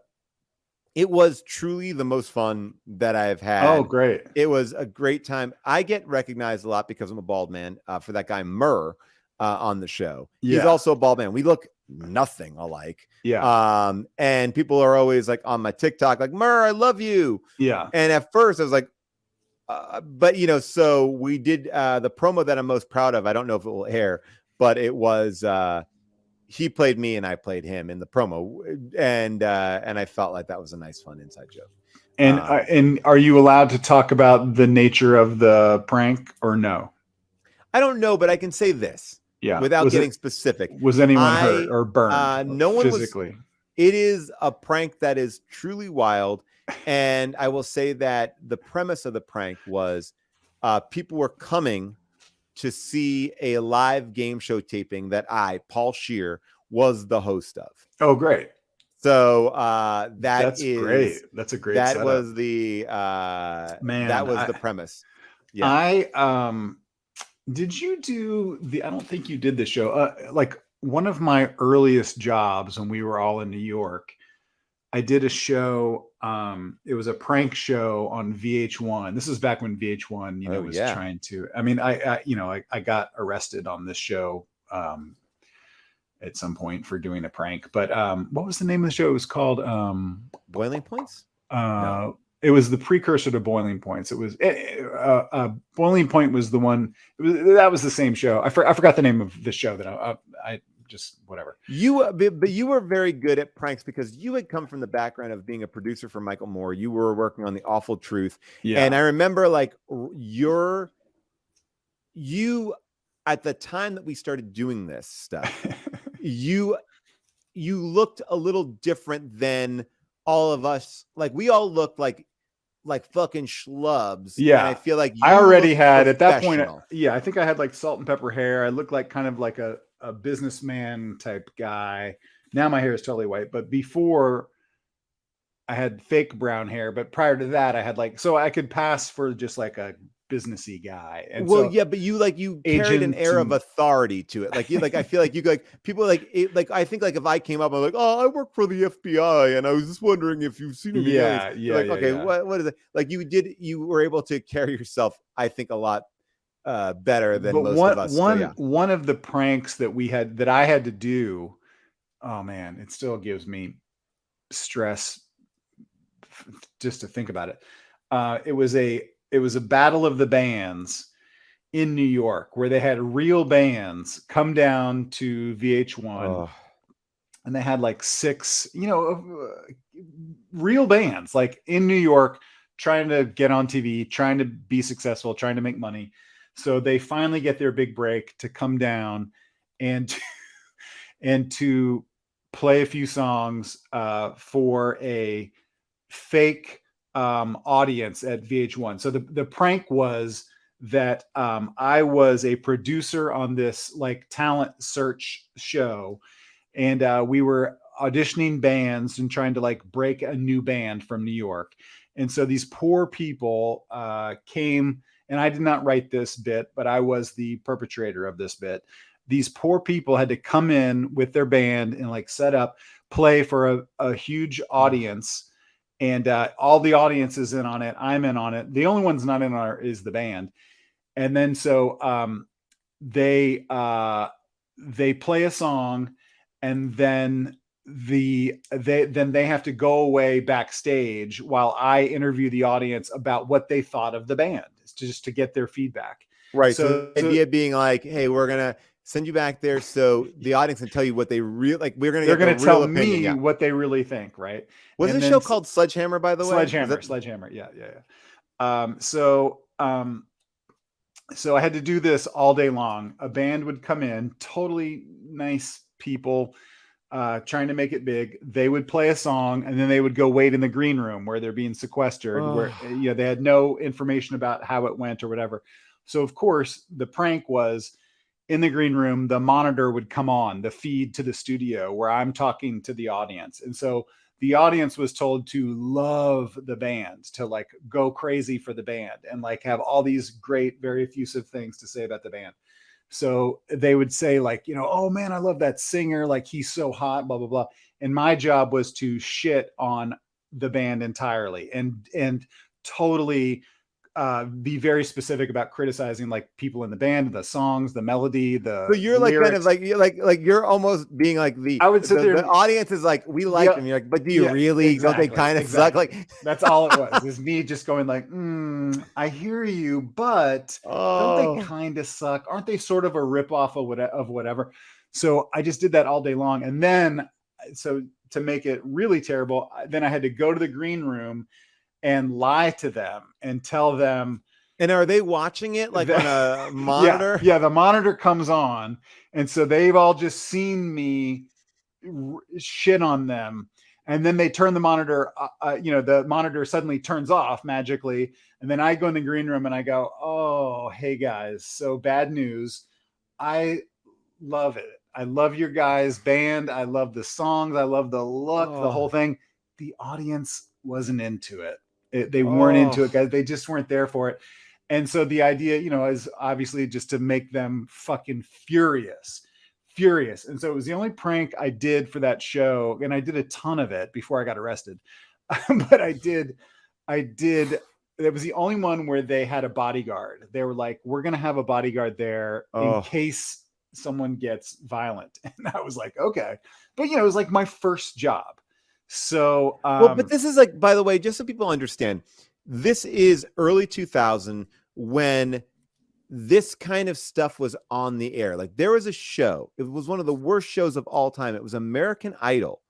It was truly the most fun that I've had. Oh, great. It was a great time. I get recognized a lot because I'm a bald man for that guy Murr on the show. Yeah. He's also a bald man. We look nothing alike. Yeah. And people are always like on my TikTok, like, Murr, I love you. Yeah. And at first I was like, but so we did the promo that I'm most proud of. I don't know if it will air, but it was he played me and I played him in the promo. And I felt like that was a nice, fun inside joke. And are you allowed to talk about the nature of the prank or no? I don't know, but I can say this. Yeah. Without getting specific. Was anyone hurt or burned? No one physically. It is a prank that is truly wild. And I will say that the premise of the prank was people were coming to see a live game show taping that Paul Scheer, was the host of. Oh, great. So that's great. That's a great setup. Was the the premise. Yeah. Did you do I don't think you did the show. Like one of my earliest jobs when we were all in New York, I did a show. It was a prank show on VH1. This is back when VH1, was trying to, I got arrested on this show at some point for doing a prank, but what was the name of the show? It was called Boiling Points. No. It was the precursor to Boiling Points. It was Boiling Point was the one. That was the same show. I forgot the name of the show that I just whatever. But you were very good at pranks because you had come from the background of being a producer for Michael Moore. You were working on The Awful Truth, and I remember like you at the time that we started doing this stuff, you looked a little different than all of us. Like we all looked like fucking schlubs. Yeah. And I feel like I already had at that point. Yeah. I think I had like salt and pepper hair. I looked like kind of like a businessman type guy. Now my hair is totally white, but before fake brown hair, but prior to that I had like, so I could pass for just like a businessy guy. And well, so yeah, but you carried an air of authority to it. Like I feel like you like people like it, like I think like if I came up, I'm like, oh, I work for the FBI, and I was just wondering if you've seen any aliens. You're like, okay, what is it? Like you were able to carry yourself, I think, a lot better than most of us. One of the pranks that I had to do, oh man, it still gives me stress just to think about it. It was a battle of the bands in New York where they had real bands come down to VH1, and they had like 6, real bands like in New York trying to get on TV, trying to be successful, trying to make money. So they finally get their big break to come down and to play a few songs for a fake audience at VH1. So the prank was that I was a producer on this like talent search show, and we were auditioning bands and trying to like break a new band from New York. And so these poor people came, and I did not write this bit, but I was the perpetrator of this bit. These poor people had to come in with their band and like set up, play for a huge audience. And all the audience is in on it. I'm in on it. The only one's not in on it is the band. And then so they play a song, and then they have to go away backstage while I interview the audience about what they thought of the band, just to get their feedback. Right. So the idea being like, hey, we're gonna send you back there so the audience can tell you what they really like. They're gonna tell me what they really think, right? Was the show called Sledgehammer, by the way? Sledgehammer. Yeah. So I had to do this all day long. A band would come in, totally nice people, trying to make it big. They would play a song, and then they would go wait in the green room where they're being sequestered, where they had no information about how it went or whatever. So of course the prank was, in the green room, the monitor would come on, the feed to the studio where I'm talking to the audience. And so the audience was told to love the band, to like go crazy for the band, and like have all these great, very effusive things to say about the band. So they would say like, oh man, I love that singer. Like he's so hot, blah, blah, blah. And my job was to shit on the band entirely and totally be very specific about criticizing like people in the band, the songs, the melody, the. So you're lyrics. Like kind of like you're almost being like I would sit there. The audience is like, we like them. You're like, but do you really? Exactly, don't they kind of suck? Like that's all it was. Is me just going like, I hear you, but don't they kind of suck? Aren't they sort of a ripoff of whatever? So I just did that all day long, and then so to make it really terrible, then I had to go to the green room and lie to them and tell them. And are they watching it like on a monitor? Yeah, the monitor comes on, and so they've all just seen me shit on them, and then they turn the monitor. The monitor suddenly turns off magically, and then I go in the green room and I go, "Oh, hey guys, so bad news. I love it. I love your guys' band. I love the songs. I love the look, the whole thing. The audience wasn't into it. They weren't into it, guys. They just weren't there for it." And so the idea, is obviously just to make them fucking furious. And so it was the only prank I did for that show. And I did a ton of it before I got arrested. But I did. It was the only one where they had a bodyguard. They were like, we're going to have a bodyguard there in case someone gets violent. And I was like, okay. But, it was like my first job. So, but this is like, by the way, just so people understand, this is early 2000 when this kind of stuff was on the air. Like there was a show, it was one of the worst shows of all time. It was American Idol.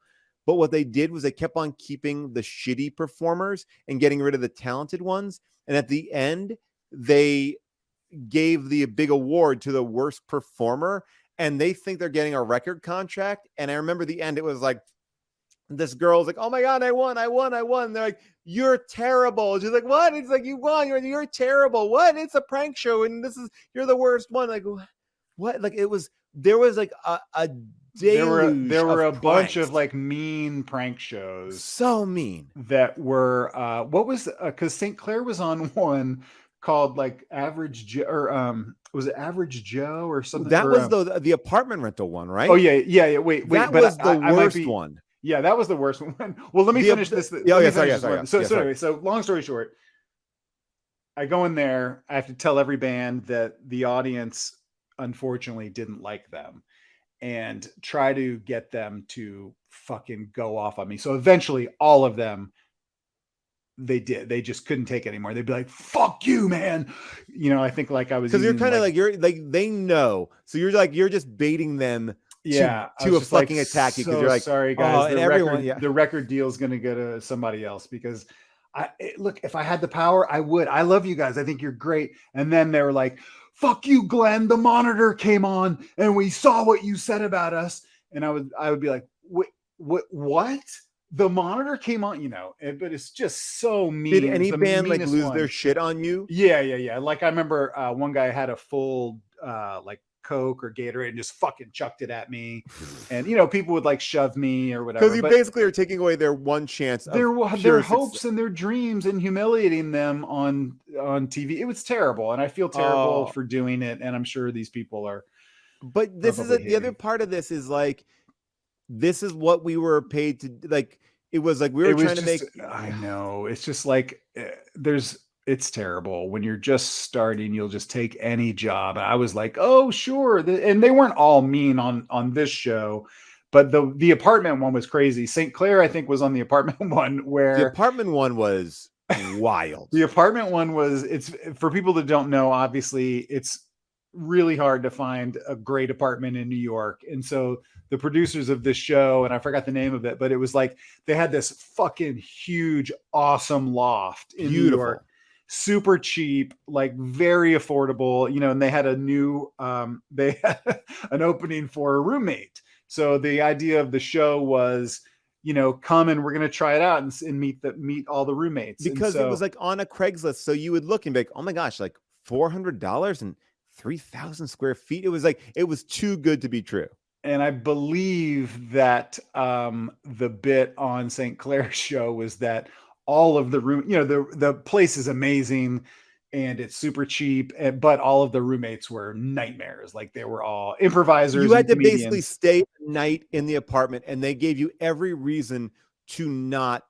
But what they did was they kept on keeping the shitty performers and getting rid of the talented ones. And at the end, they gave the big award to the worst performer, and they think they're getting a record contract. And I remember the end, it was like, this girl's like, oh my God, I won. They're like, you're terrible. She's like, what? It's like, you won. You're terrible. What? It's a prank show. And you're the worst one. Like, what? Like, it was there was like a deluge there were a of bunch pranks. of like mean prank shows. So mean. That were what was because St. Clair was on one called like Average Joe, or was it Average Joe or something? That or, was the apartment rental one, right? Oh yeah. Wait. That But was the I might worst be, one. Yeah, that was the worst one. Well, let me finish this. Anyway, so long story short, I go in there. I have to tell every band that the audience unfortunately didn't like them, and try to get them to fucking go off on me. So eventually, all of them, they did. They just couldn't take it anymore. They'd be like, "Fuck you, man!" I think like I was because you're kind of like you're like they know, so you're just baiting them. Yeah, to a fucking attack you because you're like, sorry guys, and everyone, the record deal is going to go to somebody else because look, if I had the power, I would. I love you guys. I think you're great. And then they were like, "Fuck you, Glenn. The monitor came on and we saw what you said about us." And I would be like, what? The monitor came on, but it's just so mean. Did any band like lose their shit on you? Yeah. Like I remember one guy had a full like Coke or Gatorade and just fucking chucked it at me, and people would like shove me or whatever. Because you basically are taking away their one chance, their hopes and their dreams, and humiliating them on TV. It was terrible, and I feel terrible for doing it. And I'm sure these people are. But this is the other part of this is like, this is what we were paid to like. It was like we were trying to make. I know, it's just like it's terrible when you're just starting. You'll just take any job. And I was like, oh sure, and they weren't all mean on this show, but the apartment one was crazy. St. Clair, I think, was on the apartment one where the apartment one was wild. The apartment one was. It's for people that don't know. Obviously, it's really hard to find a great apartment in New York, and so the producers of this show, and I forgot the name of it, but it was like they had this fucking huge, awesome loft in New York. Super cheap, like very affordable, and they had a new they had an opening for a roommate. So the idea of the show was, come and we're going to try it out and meet all the roommates. Because it was like on a Craigslist. So you would look and be like, oh my gosh, like $400 and 3,000 square feet. It was like, it was too good to be true. And I believe that the bit on St. Clair's show was that all of the room, the place is amazing and it's super cheap, but all of the roommates were nightmares. Like they were all improvisers. You had to basically stay a night in the apartment, and they gave you every reason to not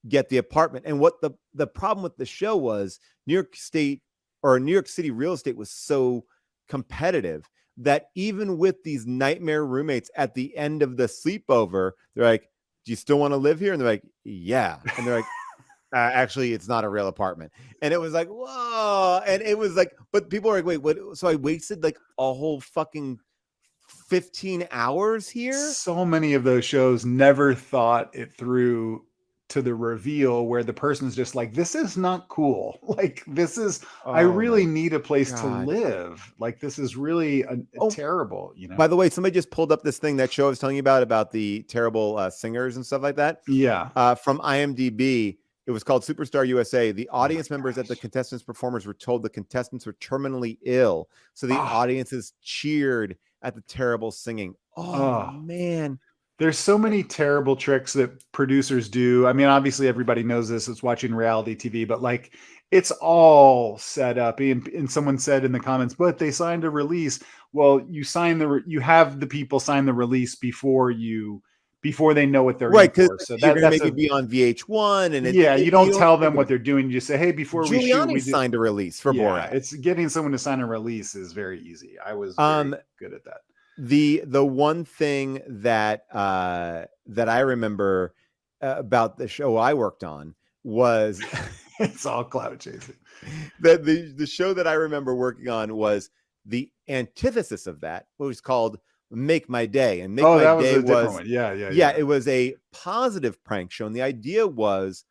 get the apartment. And what the problem with the show was, New York City real estate was so competitive that even with these nightmare roommates at the end of the sleepover, they're like, do you still want to live here? And they're like, yeah. And they're like, actually, it's not a real apartment. And it was like, whoa. And it was like, but people are like, wait, what? So I wasted like a whole fucking 15 hours here. So many of those shows never thought it through to the reveal where the person's just like, this is not cool. Like, this is, I really need a place to live. Like, this is really terrible, By the way, somebody just pulled up this thing, that show I was telling you about the terrible singers and stuff like that. Yeah. From IMDb. It was called Superstar USA. The audience members at the contestants' performers were told the contestants were terminally ill. So the audiences cheered at the terrible singing. Oh, man. There's so many terrible tricks that producers do. I mean, obviously everybody knows this. It's watching reality TV, but like it's all set up. And someone said in the comments, but they signed a release. Well, you have the people sign the release before they know what they're right, in for. So that's maybe be on VH1, and you don't tell them what they're doing. You just say, hey, before Giuliani we signed a release for Borat. It's getting someone to sign a release is very easy. I was very good at that. The one thing that that I remember about the show I worked on was it's all cloud chasing. The show that I remember working on was the antithesis of that, what was called Make My Day. And Make My Day was yeah. It was a positive prank show, and the idea was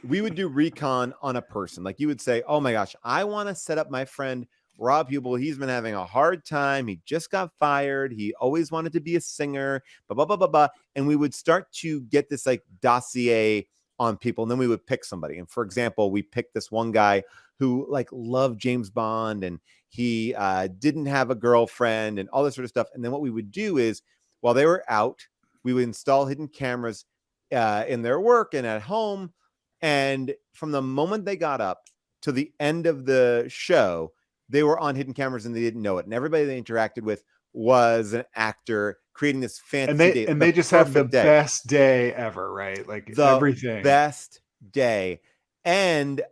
we would do recon on a person. Like you would say, oh my gosh, I want to set up my friend Rob Hubel. He's been having a hard time. He just got fired. He always wanted to be a singer, blah, blah, blah, blah, blah. And we would start to get this like dossier on people, and then we would pick somebody. And for example, we picked this one guy who like loved James Bond, and He didn't have a girlfriend and all this sort of stuff. And then what we would do is, while they were out, we would install hidden cameras in their work and at home. And from the moment they got up to the end of the show, they were on hidden cameras and they didn't know it. And everybody they interacted with was an actor creating this fantasy day. And they just have the best day ever, right? Like everything. Best day. And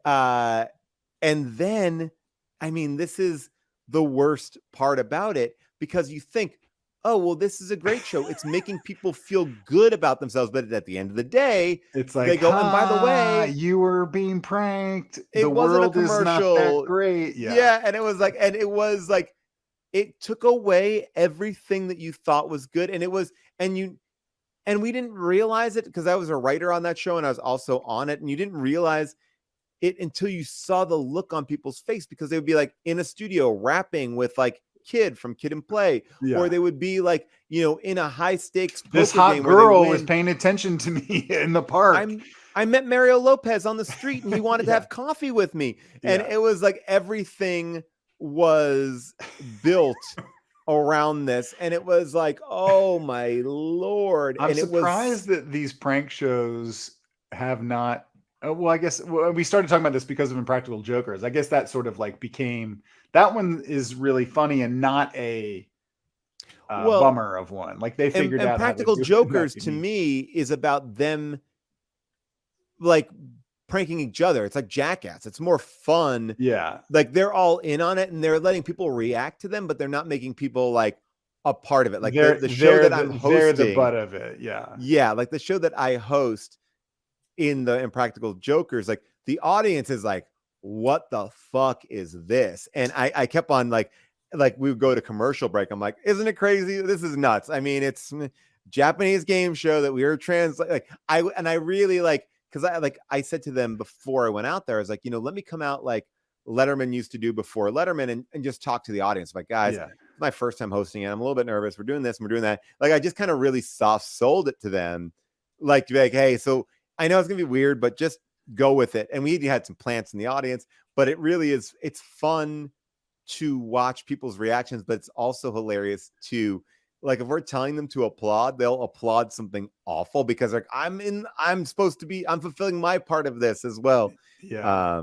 then, I mean, this is the worst part about it, because you think, oh, well, this is a great show. It's making people feel good about themselves. But at the end of the day, it's like, they go, and by the way, you were being pranked. The world is not that great. Yeah. And it was like, it took away everything that you thought was good. And we didn't realize it, because I was a writer on that show and I was also on it. And you didn't realize it until you saw the look on people's face, because they would be like in a studio rapping with like Kid from Kid and Play, or they would be like, in a high stakes poker this hot game girl was paying attention to me in the park. I met Mario Lopez on the street and he wanted to have coffee with me. And it was like everything was built around this. And it was like, oh my Lord. I'm surprised that these prank shows have not. Well, I guess we started talking about this because of Impractical Jokers. I guess that sort of like became, that one is really funny and not a bummer of one. Like they figured out. Impractical Jokers to me is about them like pranking each other. It's like Jackass. It's more fun. Yeah. Like they're all in on it and they're letting people react to them, but they're not making people like a part of it. Like the show that I'm hosting. They're the butt of it. Yeah. Yeah. Like the show that I host in the Impractical Jokers, like the audience is like, what the fuck is this? And I kept on like we would go to commercial break. I'm like, isn't it crazy? This is nuts. I mean, it's Japanese game show that we were translating. I really like, because I said to them before I went out there, I was like, let me come out like Letterman used to do before Letterman and just talk to the audience. Like, guys, it's my first time hosting it. I'm a little bit nervous. We're doing this and we're doing that. Like, I just kind of really soft sold it to them. Like, to be like, hey, so I know it's going to be weird, but just go with it. And we had some plants in the audience, but it really is, it's fun to watch people's reactions, but it's also hilarious to, like, if we're telling them to applaud, they'll applaud something awful because like I'm fulfilling my part of this as well. Yeah.